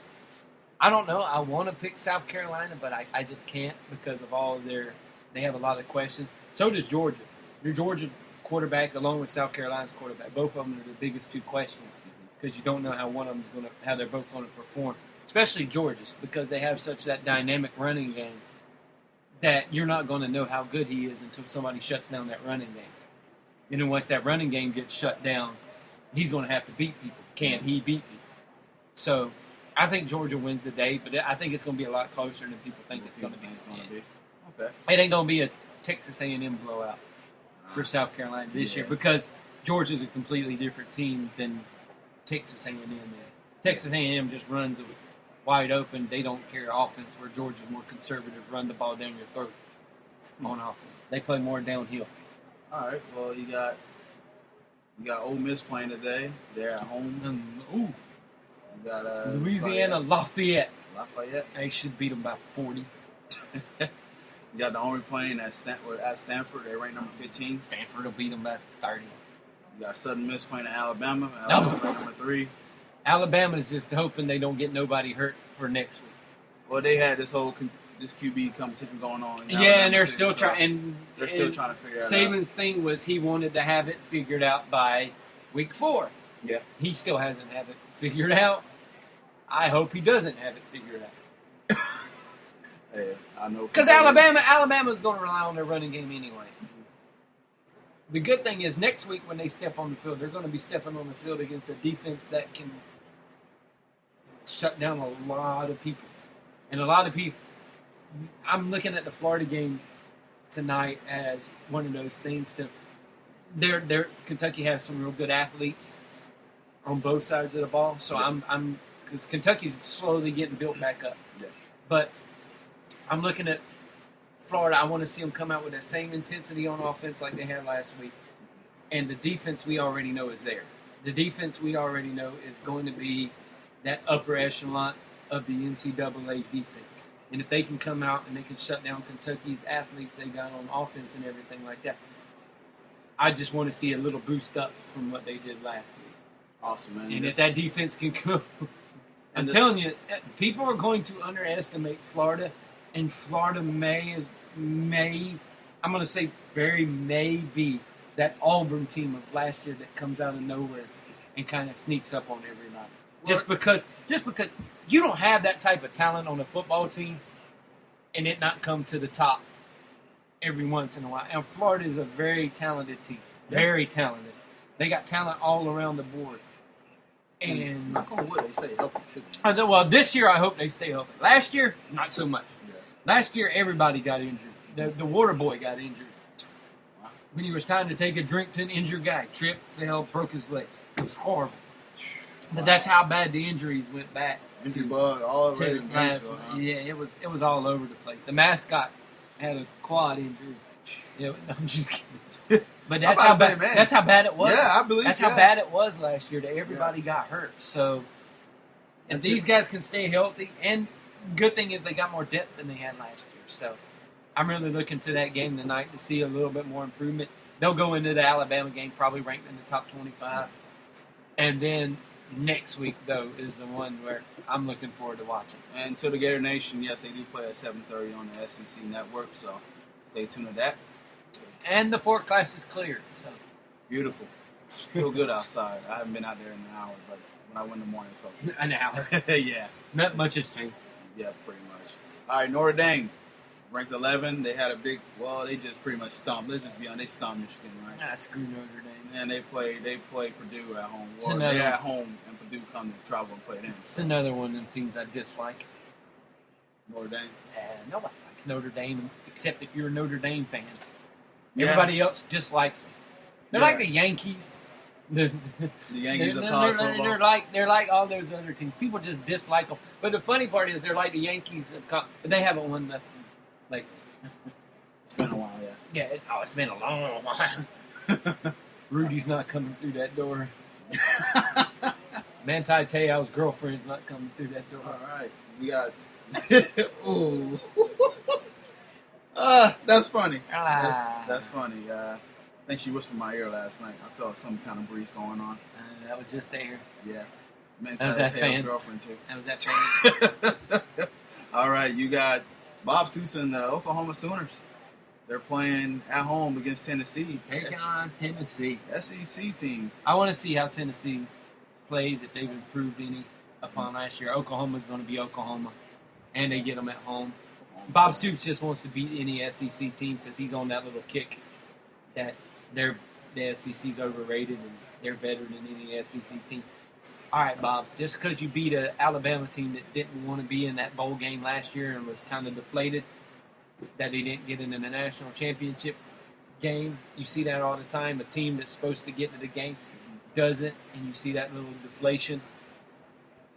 don't know. I want to pick South Carolina, but I just can't because of all of they have a lot of questions. So does Georgia. Your Georgia quarterback, along with South Carolina's quarterback, both of them are the biggest two questions because you don't know how they're both going to perform. Especially Georgia's because they have such that dynamic running game that you're not going to know how good he is until somebody shuts down that running game. And then once that running game gets shut down, he's going to have to beat people. Can he beat people? So I think Georgia wins the day, but I think it's going to be a lot closer than people think it's going to be. Okay. It ain't going to be a Texas A&M blowout for South Carolina this year because Georgia's a completely different team than Texas A&M is. Texas A&M just runs wide open. They don't care offense, where Georgia's more conservative, run the ball down your throat on offense. They play more downhill. All right. Well, you got Ole Miss playing today. They're at home. You got Louisiana Lafayette. Lafayette. They should beat them by 40. You got the Army playing at Stanford. They're ranked number 15. Stanford will beat them by 30. You got Southern Miss playing at Alabama. Alabama ranked number 3. Alabama's just hoping they don't get nobody hurt for next week. Well, they had this whole this QB competition going on. Yeah, and they're still trying. They're still trying to figure it out. Saban's thing was he wanted to have it figured out by week 4. Yeah. He still hasn't have it figured out. I hope he doesn't have it figured out. Hey, I know. Because Alabama's going to rely on their running game anyway. The good thing is next week when they step on the field, they're going to be stepping on the field against a defense that can shut down a lot of people. And a lot of people, I'm looking at the Florida game tonight as one of those things to, Kentucky has some real good athletes on both sides of the ball. So because Kentucky's slowly getting built back up. Yeah. But I'm looking at Florida. I want to see them come out with that same intensity on offense like they had last week. And the defense we already know is there. The defense we already know is going to be that upper echelon of the NCAA defense. And if they can come out and they can shut down Kentucky's athletes they got on offense and everything like that, I just want to see a little boost up from what they did last week. Awesome, man. And if that defense can come, I'm telling you, people are going to underestimate Florida, and Florida may, I'm going to say may be that Auburn team of last year that comes out of nowhere and kind of sneaks up on everybody. Just because you don't have that type of talent on a football team and it not come to the top every once in a while. And Florida is a very talented team. Very talented. They got talent all around the board. And knock on wood, they stay healthy too. Well, this year I hope they stay healthy. Last year, not so much. Yeah. Last year, everybody got injured. The water boy got injured. When he was trying to take a drink to an injured guy, tripped, fell, broke his leg. It was horrible. But that's how bad the injuries went back. Injury bug all over the place. Yeah, it was all over the place. The mascot had a quad injury. Yeah, I'm just kidding. But that's how bad. That's how bad it was. Yeah, I believe. That's how bad it was last year. That everybody got hurt. So, if these guys can stay healthy, and good thing is they got more depth than they had last year. So, I'm really looking to that game tonight to see a little bit more improvement. They'll go into the Alabama game probably ranked in the top 25, and then next week though is the one where I'm looking forward to watching. And to the Gator Nation, yes, they do play at 7:30 on the SEC network. So, stay tuned to that. And the 4 class is cleared. So beautiful. Feel good outside. I haven't been out there in an hour, but when I went in the morning, it felt good. An hour. Yeah. Not much has changed. Yeah, pretty much. All right, Notre Dame, ranked 11. They had a big. Well, they just pretty much stomped. Let's just be honest. They stomped Michigan, right? Screw Notre Dame. And they play Purdue at home. It's Or they're at home, and Purdue come to travel and play them. It's another one of them teams I dislike. Notre Dame. Nobody likes Notre Dame except if you're a Notre Dame fan. Yeah. Everybody else dislikes them. They're like the Yankees. The Yankees of college football. They're like all those other teams. People just dislike them. But the funny part is they're like the Yankees of college, but they haven't won nothing. Like it's been a while, yeah. Yeah. It's been a long while. Rudy's not coming through that door. Manti Te'o's girlfriend's not coming through that door. All right, we got. Ooh. That's funny. That's funny. I think she whispered in my ear last night. I felt some kind of breeze going on. That was just there. Yeah. That was that fan. Girlfriend too. That was that fan. All right, you got Bob Stoops and the Oklahoma Sooners. They're playing at home against Tennessee. Take on Tennessee. SEC team. I want to see how Tennessee plays, if they've improved any upon last year. Oklahoma's going to be Oklahoma, and they get them at home. Bob Stoops just wants to beat any SEC team because he's on that little kick that the SEC's overrated and they're better than any SEC team. All right, Bob, just because you beat an Alabama team that didn't want to be in that bowl game last year and was kind of deflated that they didn't get into the national championship game, you see that all the time. A team that's supposed to get to the game doesn't, and you see that little deflation,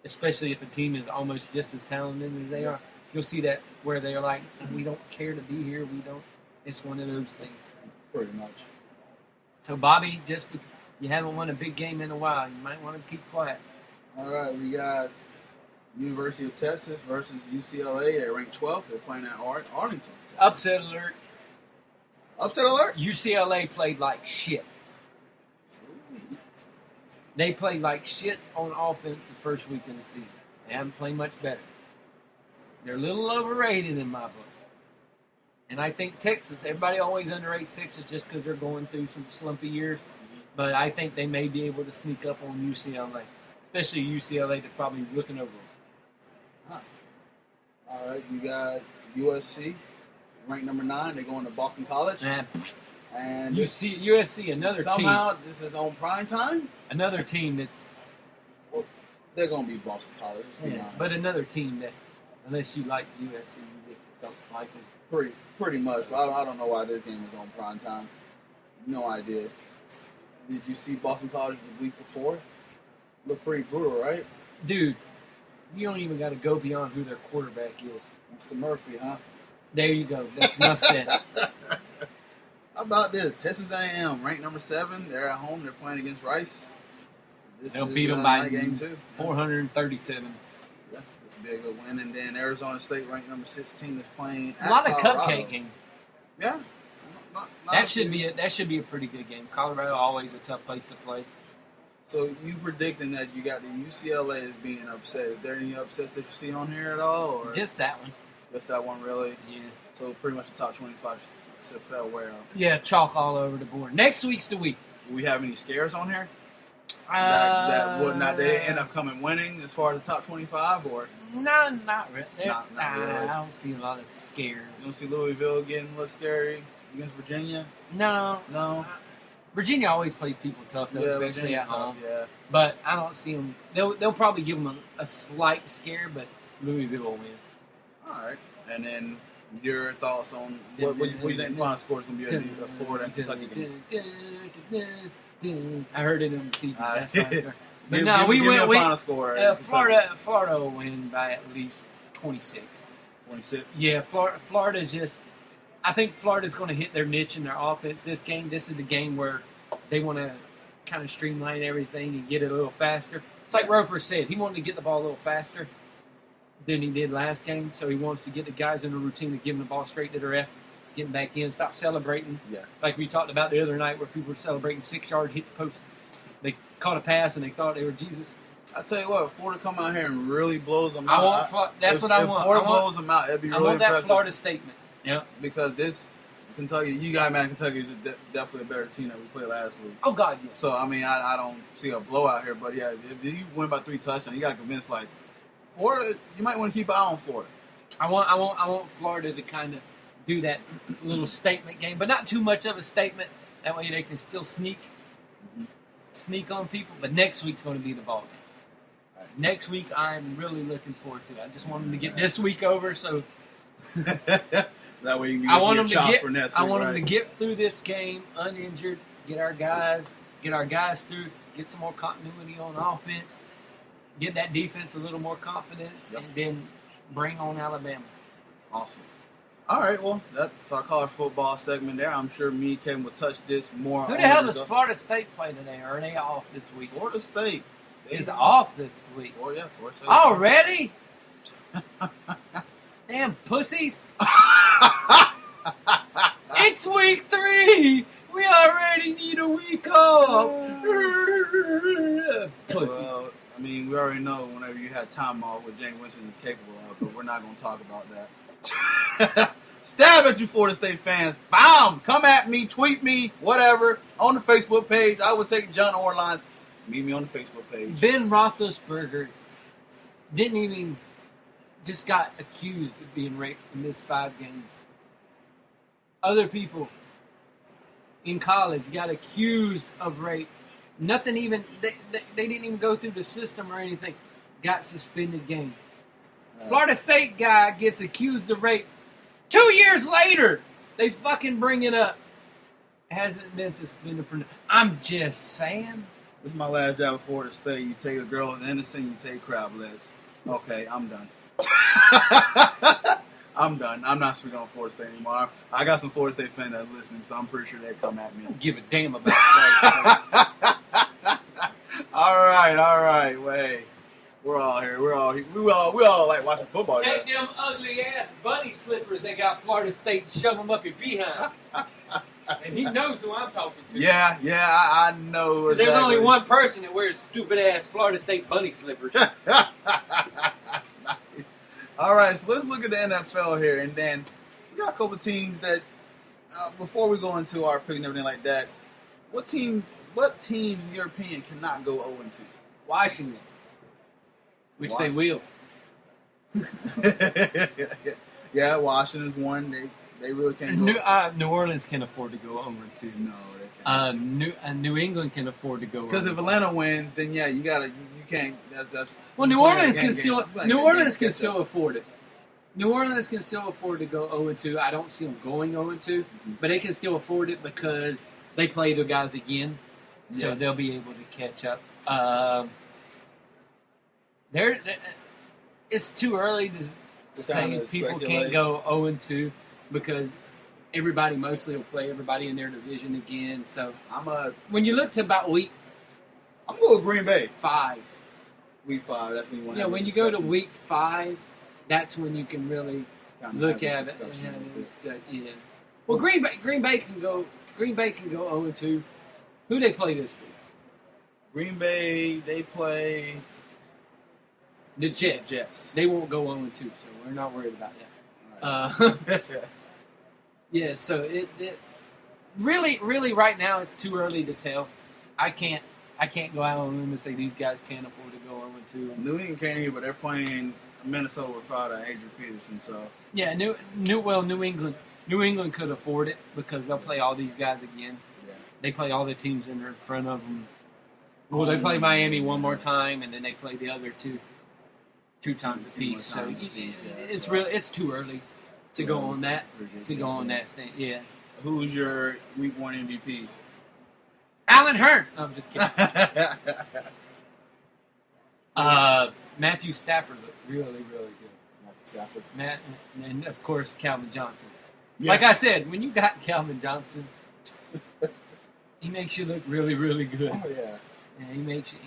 especially if a team is almost just as talented as they are. You'll see that where they're like, we don't care to be here. We don't. It's one of those things. Pretty much. So, Bobby, just because you haven't won a big game in a while, you might want to keep quiet. All right, we got University of Texas versus UCLA. They're ranked 12th. They're playing at Arlington. Upset alert. Upset alert? UCLA played like shit. They played like shit on offense the first week of the season. They haven't played much better. They're a little overrated in my book. And I think Texas, everybody always underrates Texas just because they're going through some slumpy years. But I think they may be able to sneak up on UCLA. Especially UCLA, they're probably looking over them. Huh. All right, you got USC, ranked number 9. They're going to Boston College. And USC, another somehow team. this is on prime time. Another team that's... Well, they're going to be Boston College, let's be honest. But another team that, unless you like USC, you just don't like them. Pretty much, but I don't know why this game is on prime time. No idea. Did you see Boston College the week before? Looked pretty brutal, right? Dude, you don't even got to go beyond who their quarterback is. Mr. Murphy, huh? There you go. That's enough said. How about this? Texas A&M, ranked number 7. They're at home. They're playing against Rice. They'll beat them by game too. 437. Yeah, this will be a good win. And then Arizona State, ranked number 16, is playing at A lot of Colorado. cupcake game. Yeah. That should be a pretty good game. Colorado always a tough place to play. So you predicting that you got the UCLA as being upset? Is there any upsets that you see on here at all? Or just that one. Just that one, really? Yeah. So pretty much the top 25 still fell where? Yeah, chalk all over the board. Next week's the week. Do we have any scares on here? That would not they end up coming winning as far as the top 25, or? No, not really. Not really. I don't see a lot of scares. You don't see Louisville getting a little scary against Virginia? No. Virginia always plays people tough, though, especially Virginia's at home. tough, yeah. But I don't see them. They'll probably give them a slight scare, but Louisville will win. All right. And then your thoughts on what do you think the final score is going to be of Florida and Kentucky game? I heard it on TV. That's right. But Give no, we me win. a final score. Florida will win by at least 26. 26? Yeah, Florida's just... I think Florida's going to hit their niche in their offense this game. This is the game where they want to kind of streamline everything and get it a little faster. It's like Roper said. He wanted to get the ball a little faster than he did last game, so he wants to get the guys in a routine of giving the ball straight to the ref, getting back in, stop celebrating. Yeah. Like we talked about the other night where people were celebrating 6-yard hit the post. They caught a pass and they thought they were Jesus. I tell you what, if Florida come out here and really blows them out. That's what I want. If Florida blows them out, it'd be really impressive. I want that Florida statement. Yeah. Because this Kentucky, you got mad Kentucky is definitely a better team than we played last week. Oh, God, yeah. So, I mean, I don't see a blowout here. But, yeah, if you win by 3 touchdowns, you got to convince, like, Florida, you might want to keep an eye on Florida. I want Florida to kind of do that little statement game, but not too much of a statement. That way they can still sneak on people. But next week's going to be the ball game. Right. Next week, I'm really looking forward to it. I just want them to get this week over, so... That way you can get your chop for next week. I want them to get through this game uninjured, get our guys through, get some more continuity on offense, get that defense a little more confidence, and then bring on Alabama. Awesome. All right, well, that's our college football segment there. I'm sure me and Kevin will touch this more. Who the hell does Florida State play today? Or are they off this week? Florida State is off this week. Florida State. Already? Damn pussies. It's week 3. We already need a week off. Well, I mean, we already know whenever you have time off what James Winston is capable of, but we're not going to talk about that. Stab at you Florida State fans. Bam! Come at me, tweet me, whatever, on the Facebook page. I will take John Orleans. Meet me on the Facebook page. Ben Roethlisberger just got accused of being raped in this 5 games. Other people in college got accused of rape. Nothing even, they didn't even go through the system or anything. Got suspended game. Florida State guy gets accused of rape. 2 years later, they fucking bring it up. Hasn't been suspended for. I'm just saying. This is my last job at Florida State. You take a girl who's innocent, you take crab legs. Okay, I'm done. I'm done. I'm not speaking on Florida State anymore. I got some Florida State fans that are listening, so I'm pretty sure they'll come at me. I don't give a damn about that. all right. Well, hey, we're all here. We all like watching football. Take them ugly ass bunny slippers they got Florida State and shove them up your behind. And he knows who I'm talking to. Yeah, I know. Because there's only one person that wears stupid ass Florida State bunny slippers. All right, so let's look at the NFL here, and then we got a couple teams that. Before we go into our pick and everything like that, what teams in your opinion cannot go 0-2? Washington. Which they will. Yeah, Washington's one. They really can't go. New Orleans can afford to go 0-2. No, they can't. New England can afford to go. Because if Atlanta wins, then yeah, you can't. That's. Well, New Orleans can still afford it. New Orleans can still afford to go 0-2. I don't see them going 0-2, but they can still afford it because they play the guys again, so they'll be able to catch up. It's too early to say people can't go 0-2 because everybody mostly will play everybody in their division again. So when you look to about I'm going with Green Bay 5. Week 5. That's when you want. Yeah, when you go to week 5. That's when you can really look at it. Yeah. Well, Green Bay can go 0-2. Who they play this week? Green Bay, they play the Jets. They won't go 0-2, so we're not worried about that. Right. Yeah, so it really right now it's too early to tell. I can't go out on a limb and say these guys can't afford to go 0-2. New England can't either, but they're playing Minnesota without Adrian Peterson, so yeah, New England could afford it because they'll play all these guys again. Yeah. They play all the teams that are in front of them. Well, they play Miami one more time, and then they play the other two times apiece. So it's too early to go on that stand. Yeah. Who's your Week 1 MVP? Alan Hearn. No, I'm just kidding. Matthew Stafford looked really, really good. Matthew Stafford. And of course Calvin Johnson. Yeah. Like I said, when you got Calvin Johnson, he makes you look really, really good. Oh yeah. Yeah, he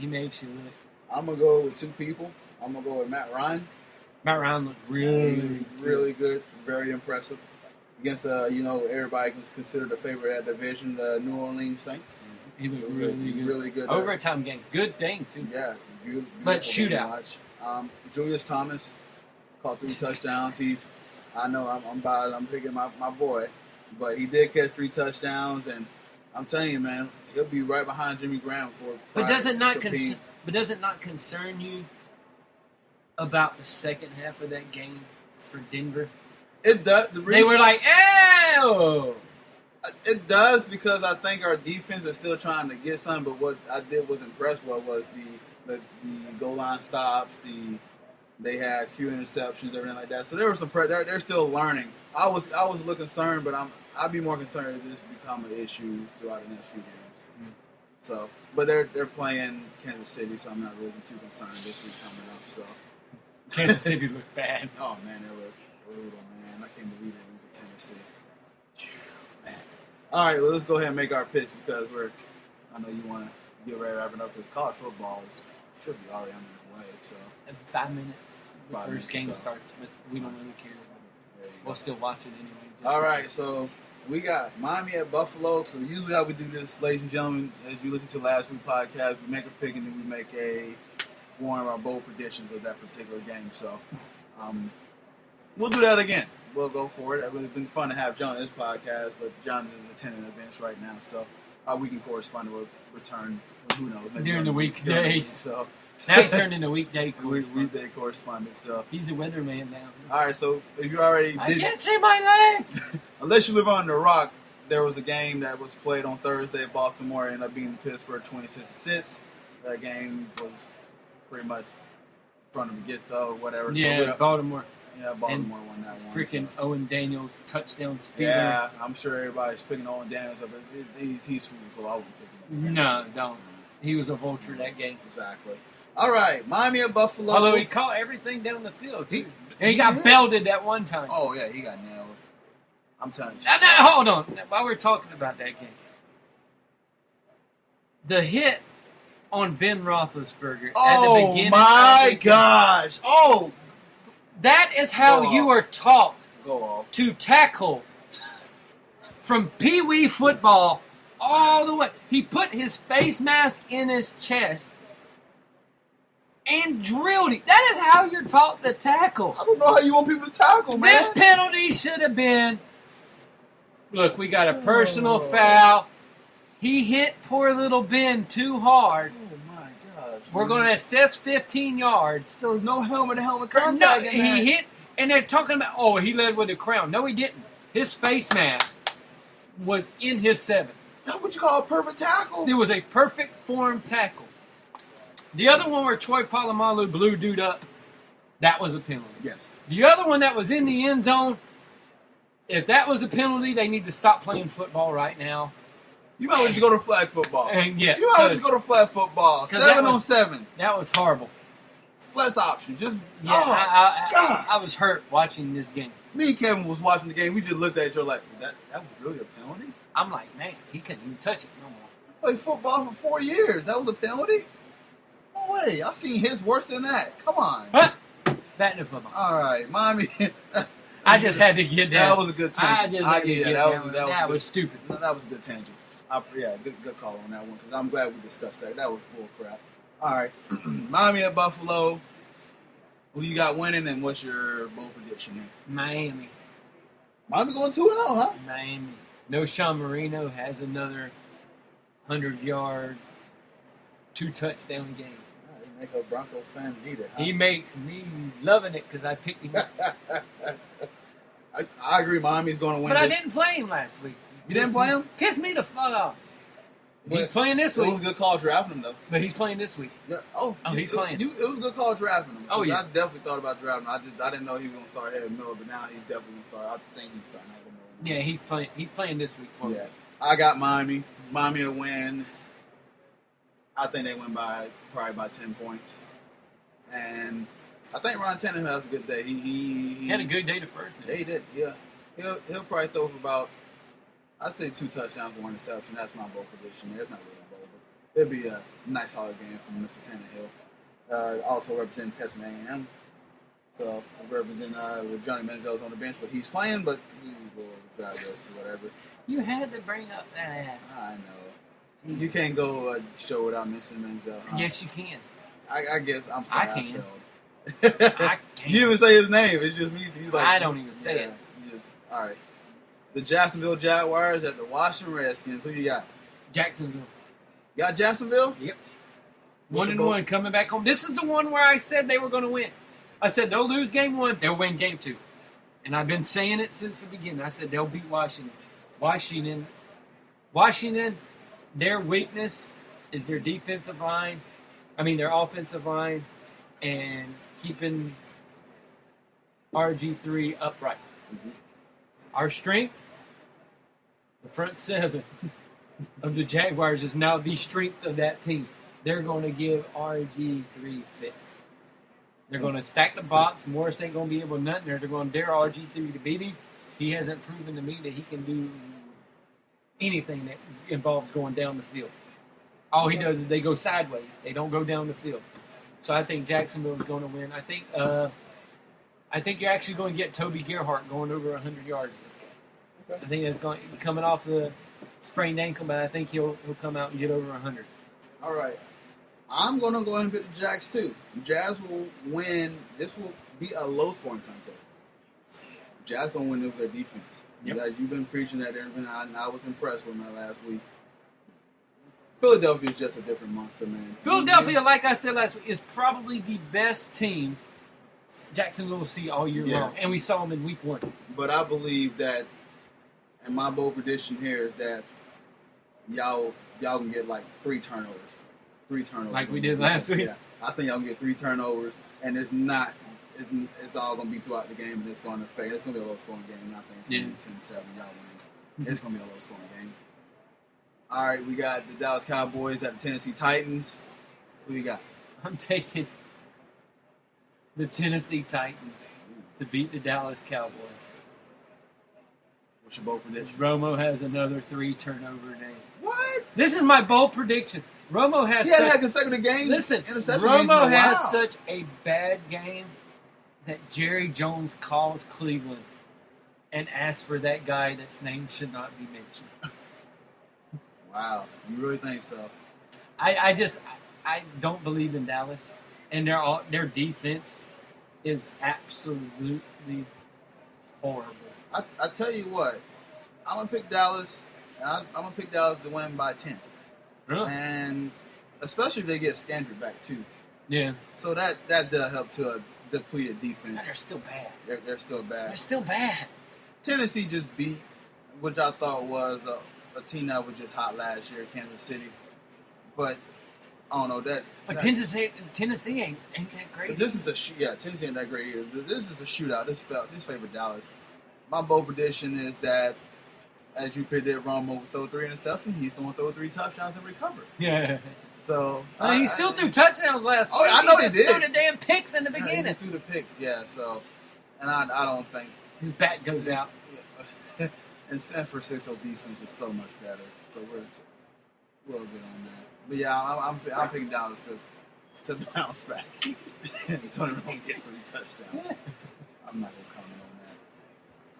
makes you look. I'm gonna go with two people. I'm gonna go with Matt Ryan. Matt Ryan looked really good, very impressive against everybody can consider the favorite at division, the New Orleans Saints. He looked really good. Good. Overtime game, good thing too. Yeah, beautiful. But shootout. Julius Thomas caught 3 touchdowns. I know I'm biased. I'm picking my boy, but he did catch 3 touchdowns, and I'm telling you, man, he'll be right behind Jimmy Graham for. But does it not concern you about the second half of that game for Denver? It does. They were like, "Ew." It does because I think our defense is still trying to get some. But what I was impressed with was the goal line stops. They had a few interceptions, everything like that. So there was some. They're still learning. I was a little concerned, but I'd be more concerned if this become an issue throughout the next few games. Mm-hmm. So, but they're playing Kansas City, so I'm not really too concerned this week coming up. So Kansas City looked bad. Oh man, they look brutal, man. I can't believe they went to Tennessee. Man. All right, well, let's go ahead and make our picks because I know you want to get ready to wrap it up because college football should be already on its way. So in 5 minutes, the first game starts, but we don't really care. We'll still watch it anyway. All right, so we got Miami at Buffalo. So usually how we do this, ladies and gentlemen, as you listen to last week's podcast, we make a pick and then we make one of our bold predictions of that particular game. So we'll do that again. We'll go for it. It would have been fun to have John on this podcast, but John is attending events right now, so our weekend correspondent will return. Who knows? During the weekdays. So now he's turned into weekday correspondent. Weekday correspondent. So he's the weatherman now. All right. So if you already I can't see my leg. Unless you live on the rock, there was a game that was played on Thursday. Baltimore ended up beating Pittsburgh 26-6. That game was pretty much from the get-go, whatever. Yeah, so Baltimore. Yeah, Baltimore won that one. Freaking so. Owen Daniels touchdown stealer. Yeah, I'm sure everybody's picking Owen Daniels up. He's foolish. I wouldn't pick him. No, don't. He was a vulture that game. Exactly. All right, Miami at Buffalo. Although he caught everything down the field, too. And he got belted that one time. Oh, yeah, he got nailed. I'm telling you. Now, hold on. While we're talking about that game. The hit on Ben Roethlisberger at the Oh beginning. my gosh! Oh, that is how Go you off. are taught go off. to tackle from Pee Wee football all the way. He put his face mask in his chest and drilled it. That is how you're taught to tackle. I don't know how you want people to tackle, man. This penalty should have been, look, we got a personal foul. He hit poor little Ben too hard. Oh my gosh! We're going to assess 15 yards. There was no helmet-to-helmet No, contact in that. he hit, and they're talking about, oh, he led with a crown. No, he didn't. His face mask was in his 7. That's what you call a perfect tackle. It was a perfect form tackle. The other one where Troy Polamalu blew dude up, that was a penalty. Yes. The other one that was in the end zone, if that was a penalty, they need to stop playing football right now. You might just go to flag football. And yeah, You might just go to flag football. 'cause 7 that on was- 7. That was horrible. Flex option. Just Yeah, God. I was hurt watching this game. Me and Kevin was watching the game. We just looked at each other like, that was really a penalty? I'm like, man, he couldn't even touch it no more. Played football for 4 years. That was a penalty? No way. I've seen hits worse than that. Come on. Huh? Batting the football. All right. Mommy. I just had to get down. That was a good tangent. I just had to get get it. down. That That was was stupid. good. That was a good tangent. Good call on that one because I'm glad we discussed that. That was bull crap. All right. Miami at Buffalo. Who you got winning and what's your bold prediction here? Miami. Miami going 2-0, huh? Miami. No, Sean Marino has another 100-yard, 2-touchdown game. They make us Broncos fans eat it, huh? He makes me loving it because I picked him up. I agree. Miami's going to win. But I didn't play him last week. You didn't play him? Pissed me the fuck off. He's But playing this It was week. a good call drafting him, though. But he's playing this week. Yeah. He's playing. It was a good call drafting him. Oh, yeah. I definitely thought about drafting him. I didn't know he was going to start Harry Miller, but now he's definitely going to start. I think he's starting Harry Miller. Yeah, he's playing. He's playing this week for me. Yeah. I got Miami. Miami will win. I think they win probably by 10 points. And I think Ron Tannehill has a good day. He had a good day the first Yeah, day. he did. Yeah. He'll probably throw for about, I'd say 2 touchdowns, 1 interception. That's my bold prediction there. It's not really bold, but it'll be a nice solid game from Mr. Tannehill. Also representing Texas A&M. So I represent with Johnny Manziel's on the bench, but he's playing, but we will digest whatever. You had to bring up that ass. I know. You can't go show without mentioning Manziel. Huh? Yes, you can. I guess I'm sorry. I can. failed. I can't. You even say his name. It's just me. He's like, I don't even say it. All right. The Jacksonville Jaguars at the Washington Redskins. Who you got? Jacksonville. You got Jacksonville? Yep. What's 1-1 coming back home. This is the one where I said they were going to win. I said they'll lose game 1, they'll win game 2. And I've been saying it since the beginning. I said they'll beat Washington. Washington, their weakness is their defensive line. Their offensive line and keeping RG3 upright. Mm-hmm. Our strength, the front 7 of the Jaguars is now the strength of that team. They're going to give RG3 fit. They're going to stack the box. Morris ain't going to be able to nothing there. They're going to dare RG3 to beat him. He hasn't proven to me that he can do anything that involves going down the field. All he does is they go sideways. They don't go down the field. So I think Jacksonville is going to win. I think you're actually going to get Toby Gerhart going over 100 yards this game. Okay. I think that's going coming off the sprained ankle, but I think he'll come out and get over 100. All right. I'm going to go ahead and pick the Jags, too. Jazz will win. This will be a low-scoring contest. Jazz going to win over their defense. Yep. You've been preaching that, and I was impressed with that last week. Philadelphia is just a different monster, man. Philadelphia, like I said last week, is probably the best team Jacksonville will see all year long. And we saw them in week 1. But I believe that, and my bold prediction here is that y'all can get like 3 turnovers. 3 turnovers. Like we did last week? Yeah. I think y'all can get 3 turnovers, and it's all going to be throughout the game, and it's going to fade. It's going to be a low-scoring game. I think it's going to be 10-7. Y'all win. It's going to be a low-scoring game. All right, we got the Dallas Cowboys at the Tennessee Titans. Who you got? I'm taking the Tennessee Titans to beat the Dallas Cowboys. What's your bold prediction? Romo has another 3 turnover day. What? This is my bold prediction. Romo has He had such, consecutive games. listen, interception games in a Romo has while. such a bad game that Jerry Jones calls Cleveland and asks for that guy that's name should not be mentioned. Wow, you really think so? I don't believe in Dallas, and their defense is absolutely horrible. I tell you what, I'm gonna pick Dallas, and I'm gonna pick Dallas to win by 10, Really? and especially if they get Scandrick back too. Yeah. So that does help to a depleted defense. They're still bad. They're still bad. They're still bad. Tennessee just beat, which I thought was a team that was just hot last year, Kansas City. But I don't know that. But Tennessee ain't that great. This is Tennessee ain't that great either. This is a shootout. This favored Dallas. My bold prediction is that, as you predict, Romo will throw 3 interceptions. He's going to throw 3 touchdowns and recover. Yeah. So he still threw touchdowns last week. I know he just did. threw the damn picks in the He beginning. just threw the picks, yeah. So, and I don't think His bat goes out. and San Francisco defense is so much better. So we'll get on that. But yeah, I'm picking Dallas to bounce back. Tony Romo get 3 touchdowns. I'm not gonna comment on that.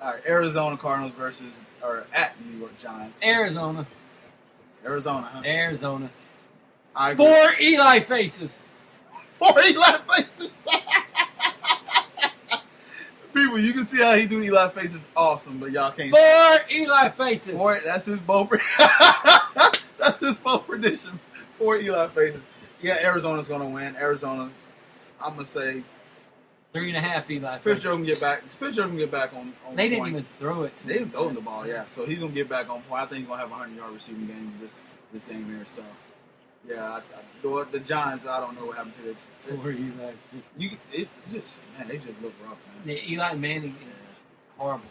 All right, Arizona Cardinals at New York Giants. Arizona, huh? Arizona. I agree. 4 Eli faces. 4 Eli faces. People, you can see how he do Eli faces awesome, but y'all can't. 4 Eli faces. 4. That's his bold. That's his bold prediction. 4 Eli faces. Yeah, Arizona's gonna win. I'm gonna say 3.5 Eli faces. Fitzgerald can get back on They didn't point. even throw it. They didn't throw him the ball, yeah. So he's gonna get back on point. I think he's gonna have a 100-yard receiving game this game here. So yeah, the Giants. I don't know what happened to them. 4 Eli. They just look rough, man. Yeah, Eli Manning is horrible.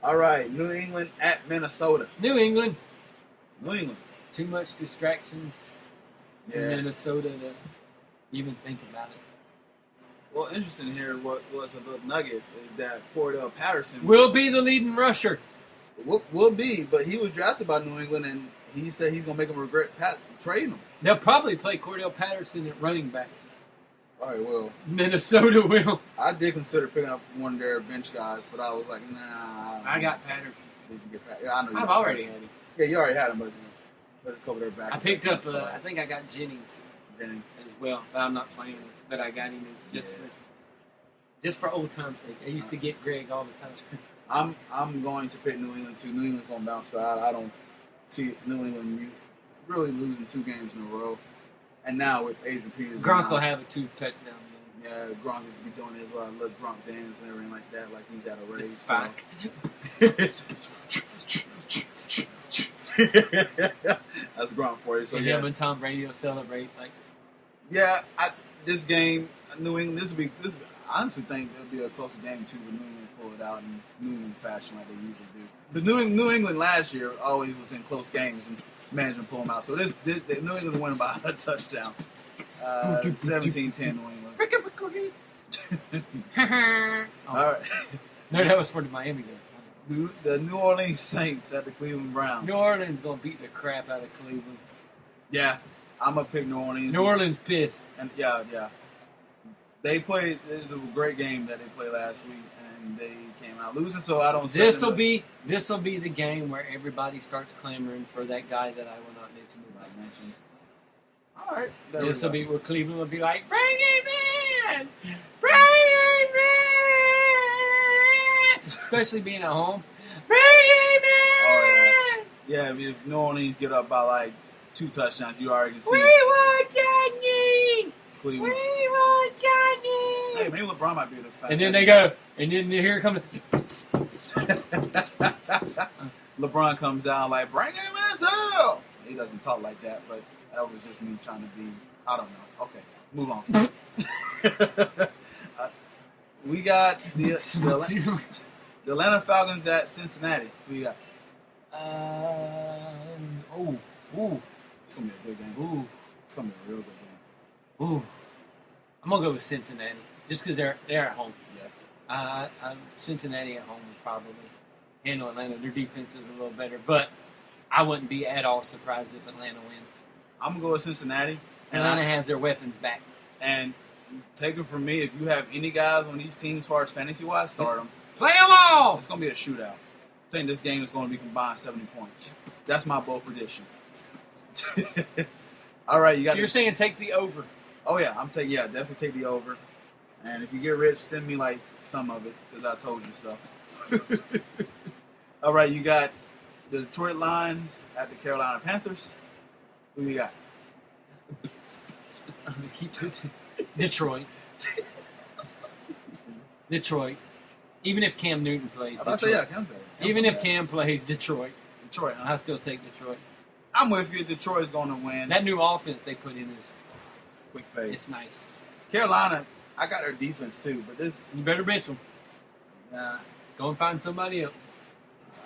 All right, New England at Minnesota. New England. Too much distractions in Minnesota to even think about it. Well, interesting here. What was a little nugget is that Cordell Patterson Will be the leading rusher. Will be, but he was drafted by New England, and he said he's gonna make him regret trading him. They'll probably play Cordell Patterson at running back. All right, well, Minnesota will. I did consider picking up one of their bench guys, but I was like, nah. I got Patterson. Yeah, I know. I've already had him. Yeah, you already had him, but let's cover their back. I picked up. I think I got Jennings Jennings. as well, but I'm not playing him. But I got him just for old time's sake. I used to get Greg all the time. I'm going to pick New England too. New England's gonna bounce back. I don't see New England really losing 2 games in a row. And now with Adrian Peterson, Gronk will have a 2 touchdown game. Yeah, Gronk is be doing his little Gronk dance and everything like that, like he's at a rave. That's Gronk for you. So and yeah, him and Tom Brady will celebrate like. Yeah, this game, New England. I honestly think it'll be a closer game too, but New England pull it out in New England fashion like they usually do. But New England last year always was in close games and managed to pull them out. So this New England winning by a touchdown, 17-10 New England. All right. No, that was for the Miami game. The New Orleans Saints at the Cleveland Browns. New Orleans gonna beat the crap out of Cleveland. Yeah, I'm gonna pick New Orleans. New Orleans pissed. And yeah. They played. It was a great game that they played last week, and they came out losing. So I don't. This will be the game where everybody starts clamoring for that guy that I will not mention. All right. This will be where Cleveland will be like, bring him in, bring him in. Especially being at home, bring him in. Oh, yeah. If New Orleans get up by like 2 touchdowns, you already can see. We want Johnny. Cleveland. We want Johnny. Hey, maybe LeBron might be the fact. And then they go, and then here comes. LeBron comes down like, bring him in, too. He doesn't talk like that, but that was just me trying to be. I don't know. Okay, move on. We got the Atlanta Falcons at Cincinnati. Who you got? Ooh. It's gonna be a good game. Ooh. It's gonna be a real good game. Ooh. I'm gonna go with Cincinnati just because they're at home. Yes. Cincinnati at home would probably handle Atlanta. Their defense is a little better, but I wouldn't be at all surprised if Atlanta wins. I'm gonna go with Cincinnati. Atlanta has their weapons back. And take it from me, if you have any guys on these teams as far as fantasy-wise, start them. Play them all! It's going to be a shootout. I think this game is going to be combined 70 points. That's my bold prediction. All right, you got. So you're saying take the over? Oh yeah, definitely take the over. And if you get rich, send me like some of it because I told you so. All right, you got the Detroit Lions at the Carolina Panthers. Who you got? I'm gonna keep Detroit. Detroit. Even if Cam Newton plays, even if Cam plays, Detroit. Detroit, huh? I still take Detroit. I'm with you. Detroit's going to win. That new offense they put in is quick pace. It's nice. Carolina, I got their defense too, but this. You better bench them. Nah. Go and find somebody else.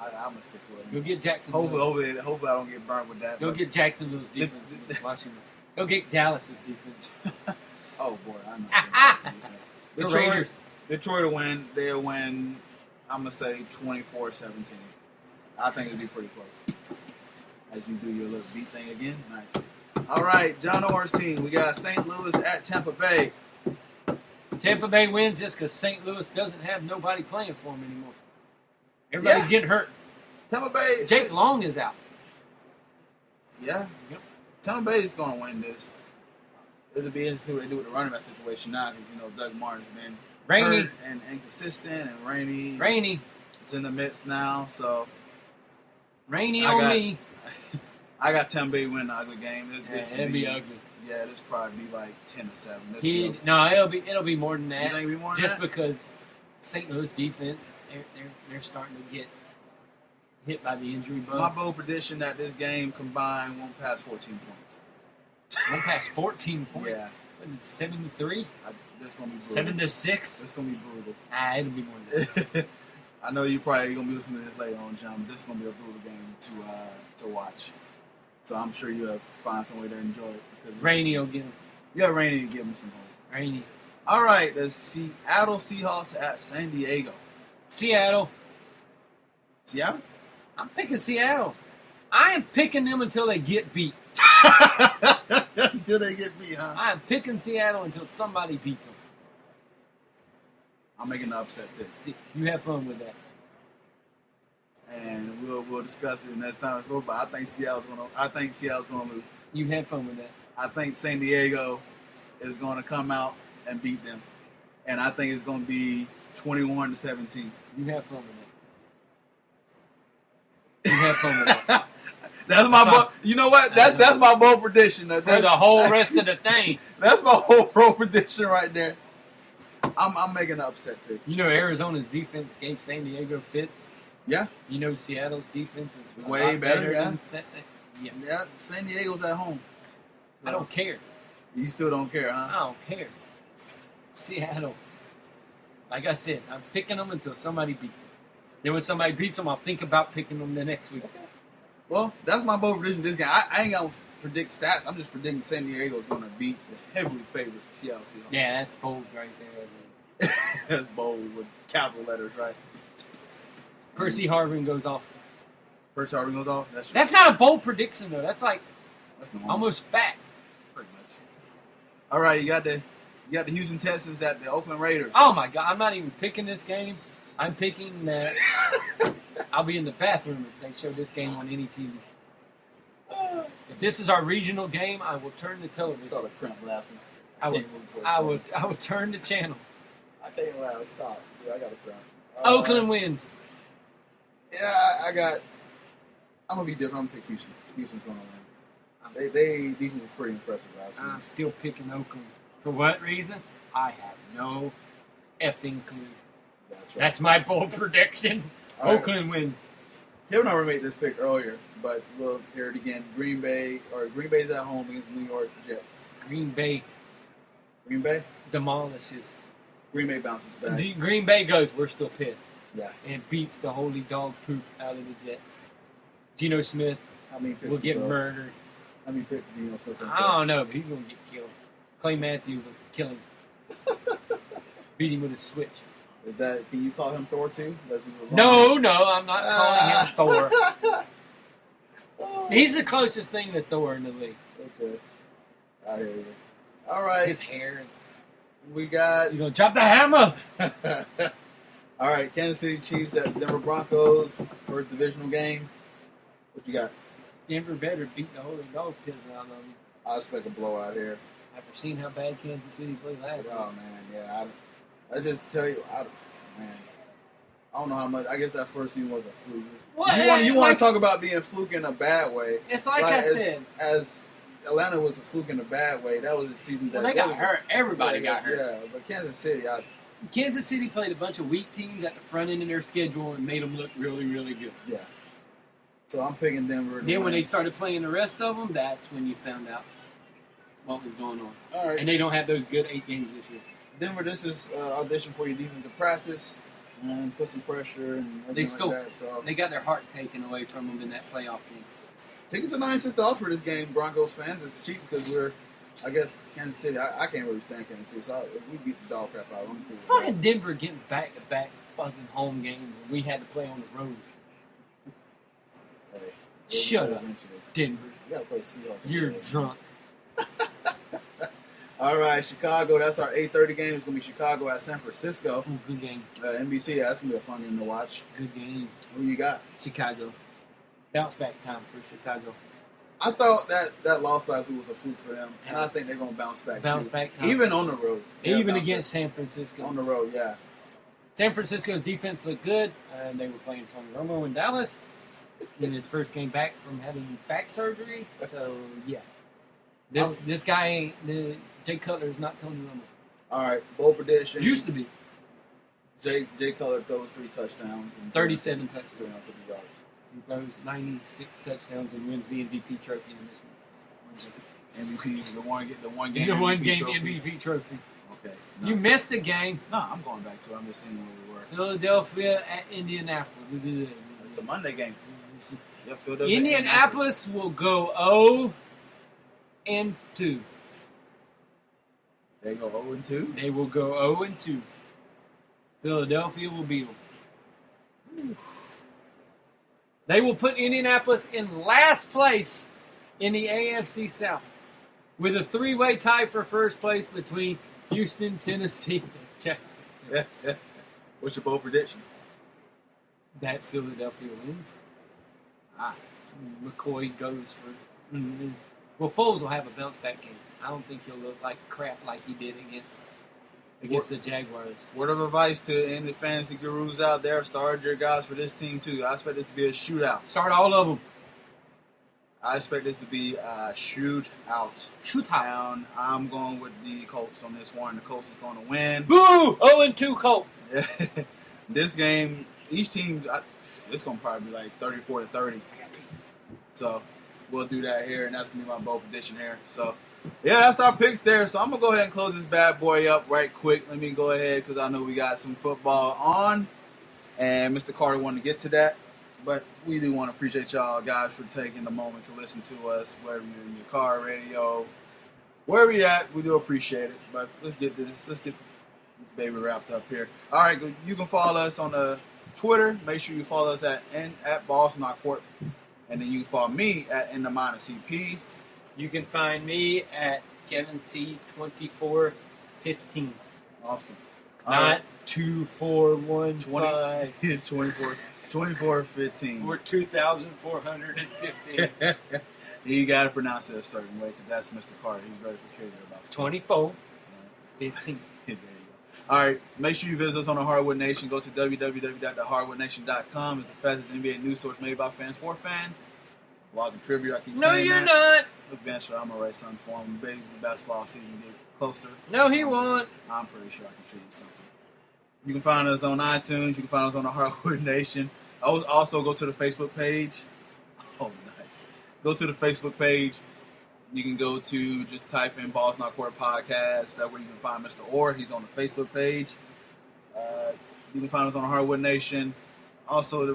I'm gonna stick with them. Go get Jacksonville. Hopefully I don't get burnt with that. Go get Jacksonville's defense. Washington. Go get Dallas's defense. Oh boy, I know. Detroit will win. They'll win. I'm gonna say 24-17. I think it'll be pretty close. As you do your little beat thing again, nice. All right, John Orr's team. We got St. Louis at Tampa Bay. Tampa Bay wins just because St. Louis doesn't have nobody playing for them anymore. Everybody's getting hurt. Tampa Bay. Jake Long is out. Yeah. Yep. Tampa Bay is going to win this. It'll be interesting what they do with the running back situation now because, Doug Martin's been hurt and inconsistent and Rainey. It's in the midst now, so. Rainey on me. I got Tampa Bay winning the ugly game. It'll be ugly. Yeah, this probably be like 10-7. No, it'll be more than that. You think it'll be more than just that? Because St. Louis defense, they're starting to get hit by the injury bug. My bold prediction that this game combined won't pass 14 points. Won't pass 14 points? Yeah. What is it, 7-3? This gonna be brutal. 7-6? It's gonna be brutal. It'll be more than that. I know you probably gonna be listening to this later on, John. But this is gonna be a brutal game to watch. So I'm sure you'll find some way to enjoy it. Rainey will get him. Yeah, Rainey will give him some hope. Rainey. All right, the Seattle Seahawks at San Diego. Seattle. Seattle? I'm picking Seattle. I am picking them until they get beat. Until they get beat, huh? I am picking Seattle until somebody beats them. I'm making an upset pick. You have fun with that. And we'll discuss it next time it's over. But I think Seattle's gonna lose. You have fun with that. I think San Diego is gonna come out and beat them, and I think it's gonna be 21-17. You have fun with that. You have fun with that. That's my bold. You know what? That's my bold prediction. For the whole rest of the thing. That's my whole bold prediction right there. I'm making an upset pick. Arizona's defense gave San Diego fits. Yeah. Seattle's defense is way better. Yeah. Yeah. San Diego's at home. I don't care. You still don't care, huh? I don't care. Seattle. Like I said, I'm picking them until somebody beats them. Then when somebody beats them, I'll think about picking them the next week. Okay. Well, that's my bold prediction this game. I ain't going to predict stats. I'm just predicting San Diego's going to beat the heavily favored Seattle Seahawks. Yeah, that's bold right there. That's bold with capital letters, right? Percy Harvin goes off. Percy Harvin goes off? That's not a bold prediction, though. That's normal. Almost fact. Pretty much. All right, you got the Houston Texans at the Oakland Raiders. Oh, my God. I'm not even picking this game. I'm picking that I'll be in the bathroom if they show this game on any TV. If this is our regional game, I will turn the television. Start a cramp laughing. I would turn the channel. I can't laugh. Stop. Dude, I got a cramp. Oakland wins. Yeah, I'm gonna be different. I'm gonna pick Houston. Houston's gonna win. They defense was pretty impressive last week. I'm still picking Oakland. For what reason? I have no effing clue. That's right. That's my bold prediction. All right. Oakland wins. Kevin already made this pick earlier, but we'll hear it again. Green Bay's at home against the New York Jets. Green Bay demolishes. Green Bay bounces back. Green Bay goes, we're still pissed. Yeah. And beats the holy dog poop out of the Jets. Geno Smith will get murdered. How many picks do Geno Smith? I don't know, but he's going to get killed. Clay Matthews will kill him. Beat him with a switch. Can you call him Thor too? No, I'm not calling him Thor. He's the closest thing to Thor in the league. Okay. I hear you. All right. His hair. We got. You gonna drop the hammer? All right. Kansas City Chiefs at Denver Broncos. First divisional game. What you got? Denver better beat the holy dog piss out of them. I expect a blowout here. After seeing how bad Kansas City played last week. Oh, man. Yeah. I just tell you, man. I don't know how much. I guess that first season was a fluke. Well, you want to talk about being fluke in a bad way? It's like I said. As Atlanta was a fluke in a bad way. That was a season that Well, they got hurt. Everybody got hurt. Yeah, but Kansas City, Kansas City played a bunch of weak teams at the front end of their schedule and made them look really, really good. Yeah. So I'm picking Denver. Then when they started playing the rest of them, that's when you found out what was going on. All right. And they don't have those good 8 games this year. Denver, this is audition for your defensive practice and put some pressure and everything like that. So they got their heart taken away from them in that playoff game. Tickets are $9 to offer this game, Broncos fans. It's cheap because I guess Kansas City. I can't really stand Kansas City, so if we beat the dog crap out of them. Fucking Denver getting back-to-back fucking home games. We had to play on the road. Hey, Shut up, Denver. You gotta play Seahawks. You're drunk. All right, Chicago. That's our 8:30 game. It's gonna be Chicago at San Francisco. Ooh, good game. NBC. That's gonna be a fun game to watch. Good game. Who you got? Chicago. Bounce back time for Chicago. I thought that loss last week was a fluke for them, and I think they're gonna bounce back. Bounce too. back time. Even on the road. Even against San Francisco. On the road, yeah. San Francisco's defense looked good. They were playing Tony Romo in Dallas in his first game back from having back surgery. So yeah, this guy ain't K.Carter is not Tony Romo. All right, bold prediction. Used to be. K.Carter throws 3 touchdowns and 37 touchdowns. 350 yards. He throws 96 touchdowns and wins the MVP trophy in this one. MVP is the one game. The one game trophy. MVP trophy. Okay. No. You missed a game. No, I'm going back to it. I'm just seeing where we were. Philadelphia at Indianapolis. It's a Monday game. Yeah, Philadelphia. Indianapolis will go 0-2. They go 0-2. They will go 0-2. Philadelphia will beat them. They will put Indianapolis in last place in the AFC South with a 3-way tie for first place between Houston, Tennessee, and Jacksonville. What's your bold prediction? That Philadelphia wins. McCoy goes for... Well, Foles will have a bounce-back game. I don't think he'll look like crap like he did against the Jaguars. Word of advice to any fantasy gurus out there: start your guys for this team too. I expect this to be a shootout. Start all of them. I expect this to be a shootout. Shootout. I'm going with the Colts on this one. The Colts is going to win. Boo! 0-2 Colts. This game, each team, it's going to probably be like 34-30. So we'll do that here, and that's going to be my bold prediction here. So, yeah, that's our picks there. So I'm going to go ahead and close this bad boy up right quick. Let me go ahead because I know we got some football on, and Mr. Carter wanted to get to that. But we do want to appreciate y'all guys for taking the moment to listen to us, wherever you're in your car, radio, wherever you're at. We do appreciate it. But let's get this baby wrapped up here. All right, you can follow us on the Twitter. Make sure you follow us at Boston Court. And then you can follow me at _CP. You can find me at Kevin C 2415. Awesome. Not 2415. 2415. Or 2,415. You got to pronounce it a certain way because that's Mr. Carter. He's very peculiar about stuff. 2415. There you go. All right, make sure you visit us on the Hardwood Nation. Go to www.thehardwoodnation.com. It's the fastest NBA news source made by fans for fans. Blog and trivia, I keep saying that. No, you're not. Eventually, I'm going to write something for him. Baby, the basketball season get closer. No, he won't. I'm pretty sure I can contribute something. You can find us on iTunes. You can find us on the Hardwood Nation. Also, go to the Facebook page. Oh, nice. Go to the Facebook page. You can go to just type in Balls Not Court Podcast. That way you can find Mr. Orr. He's on the Facebook page. You can find us on the Hardwood Nation. Also, the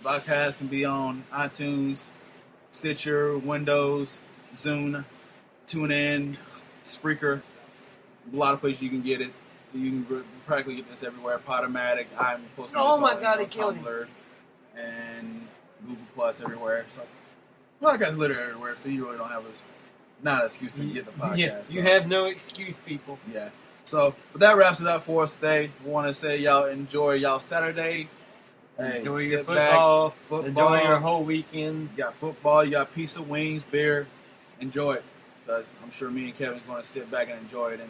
podcast can be on iTunes, Stitcher, Windows, Zune, TuneIn, Spreaker. A lot of places you can get it. You can practically get this everywhere. Podomatic. I'm posting this on Tumblr and Google Plus everywhere. So Well, I guess literally everywhere, so you really don't have not an excuse to get the podcast. Yeah, you so. have no excuse, people. Yeah. So, but that wraps it up for us today. We want to say y'all enjoy y'all Saturday. Hey, Enjoy your sit back, football. Enjoy your whole weekend. You got football. You got pizza, wings, beer. Enjoy it. Because I'm sure me and Kevin's going to sit back and enjoy it.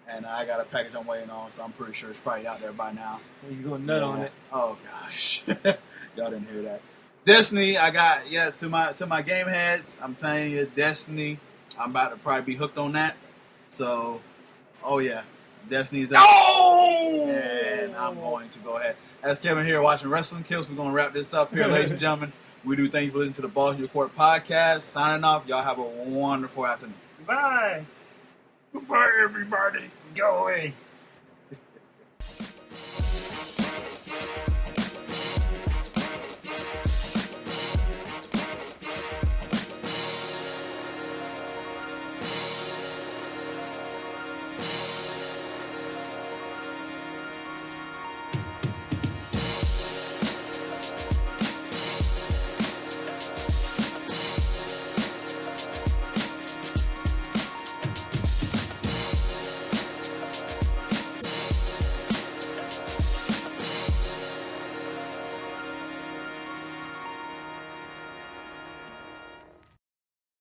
And I got a package I'm waiting on, so I'm pretty sure it's probably out there by now. You're going nut on it. Oh, gosh. Y'all didn't hear that. Destiny, I got, to my game heads, I'm telling you, Destiny, I'm about to probably be hooked on that. So, oh, yeah. Destiny's out. Oh! And I'm going to go ahead. As Kevin here watching Wrestling Kills, we're going to wrap this up here, ladies and gentlemen. We do thank you for listening to the Balls Your Court podcast. Signing off. Y'all have a wonderful afternoon. Bye. Goodbye, everybody. Go away.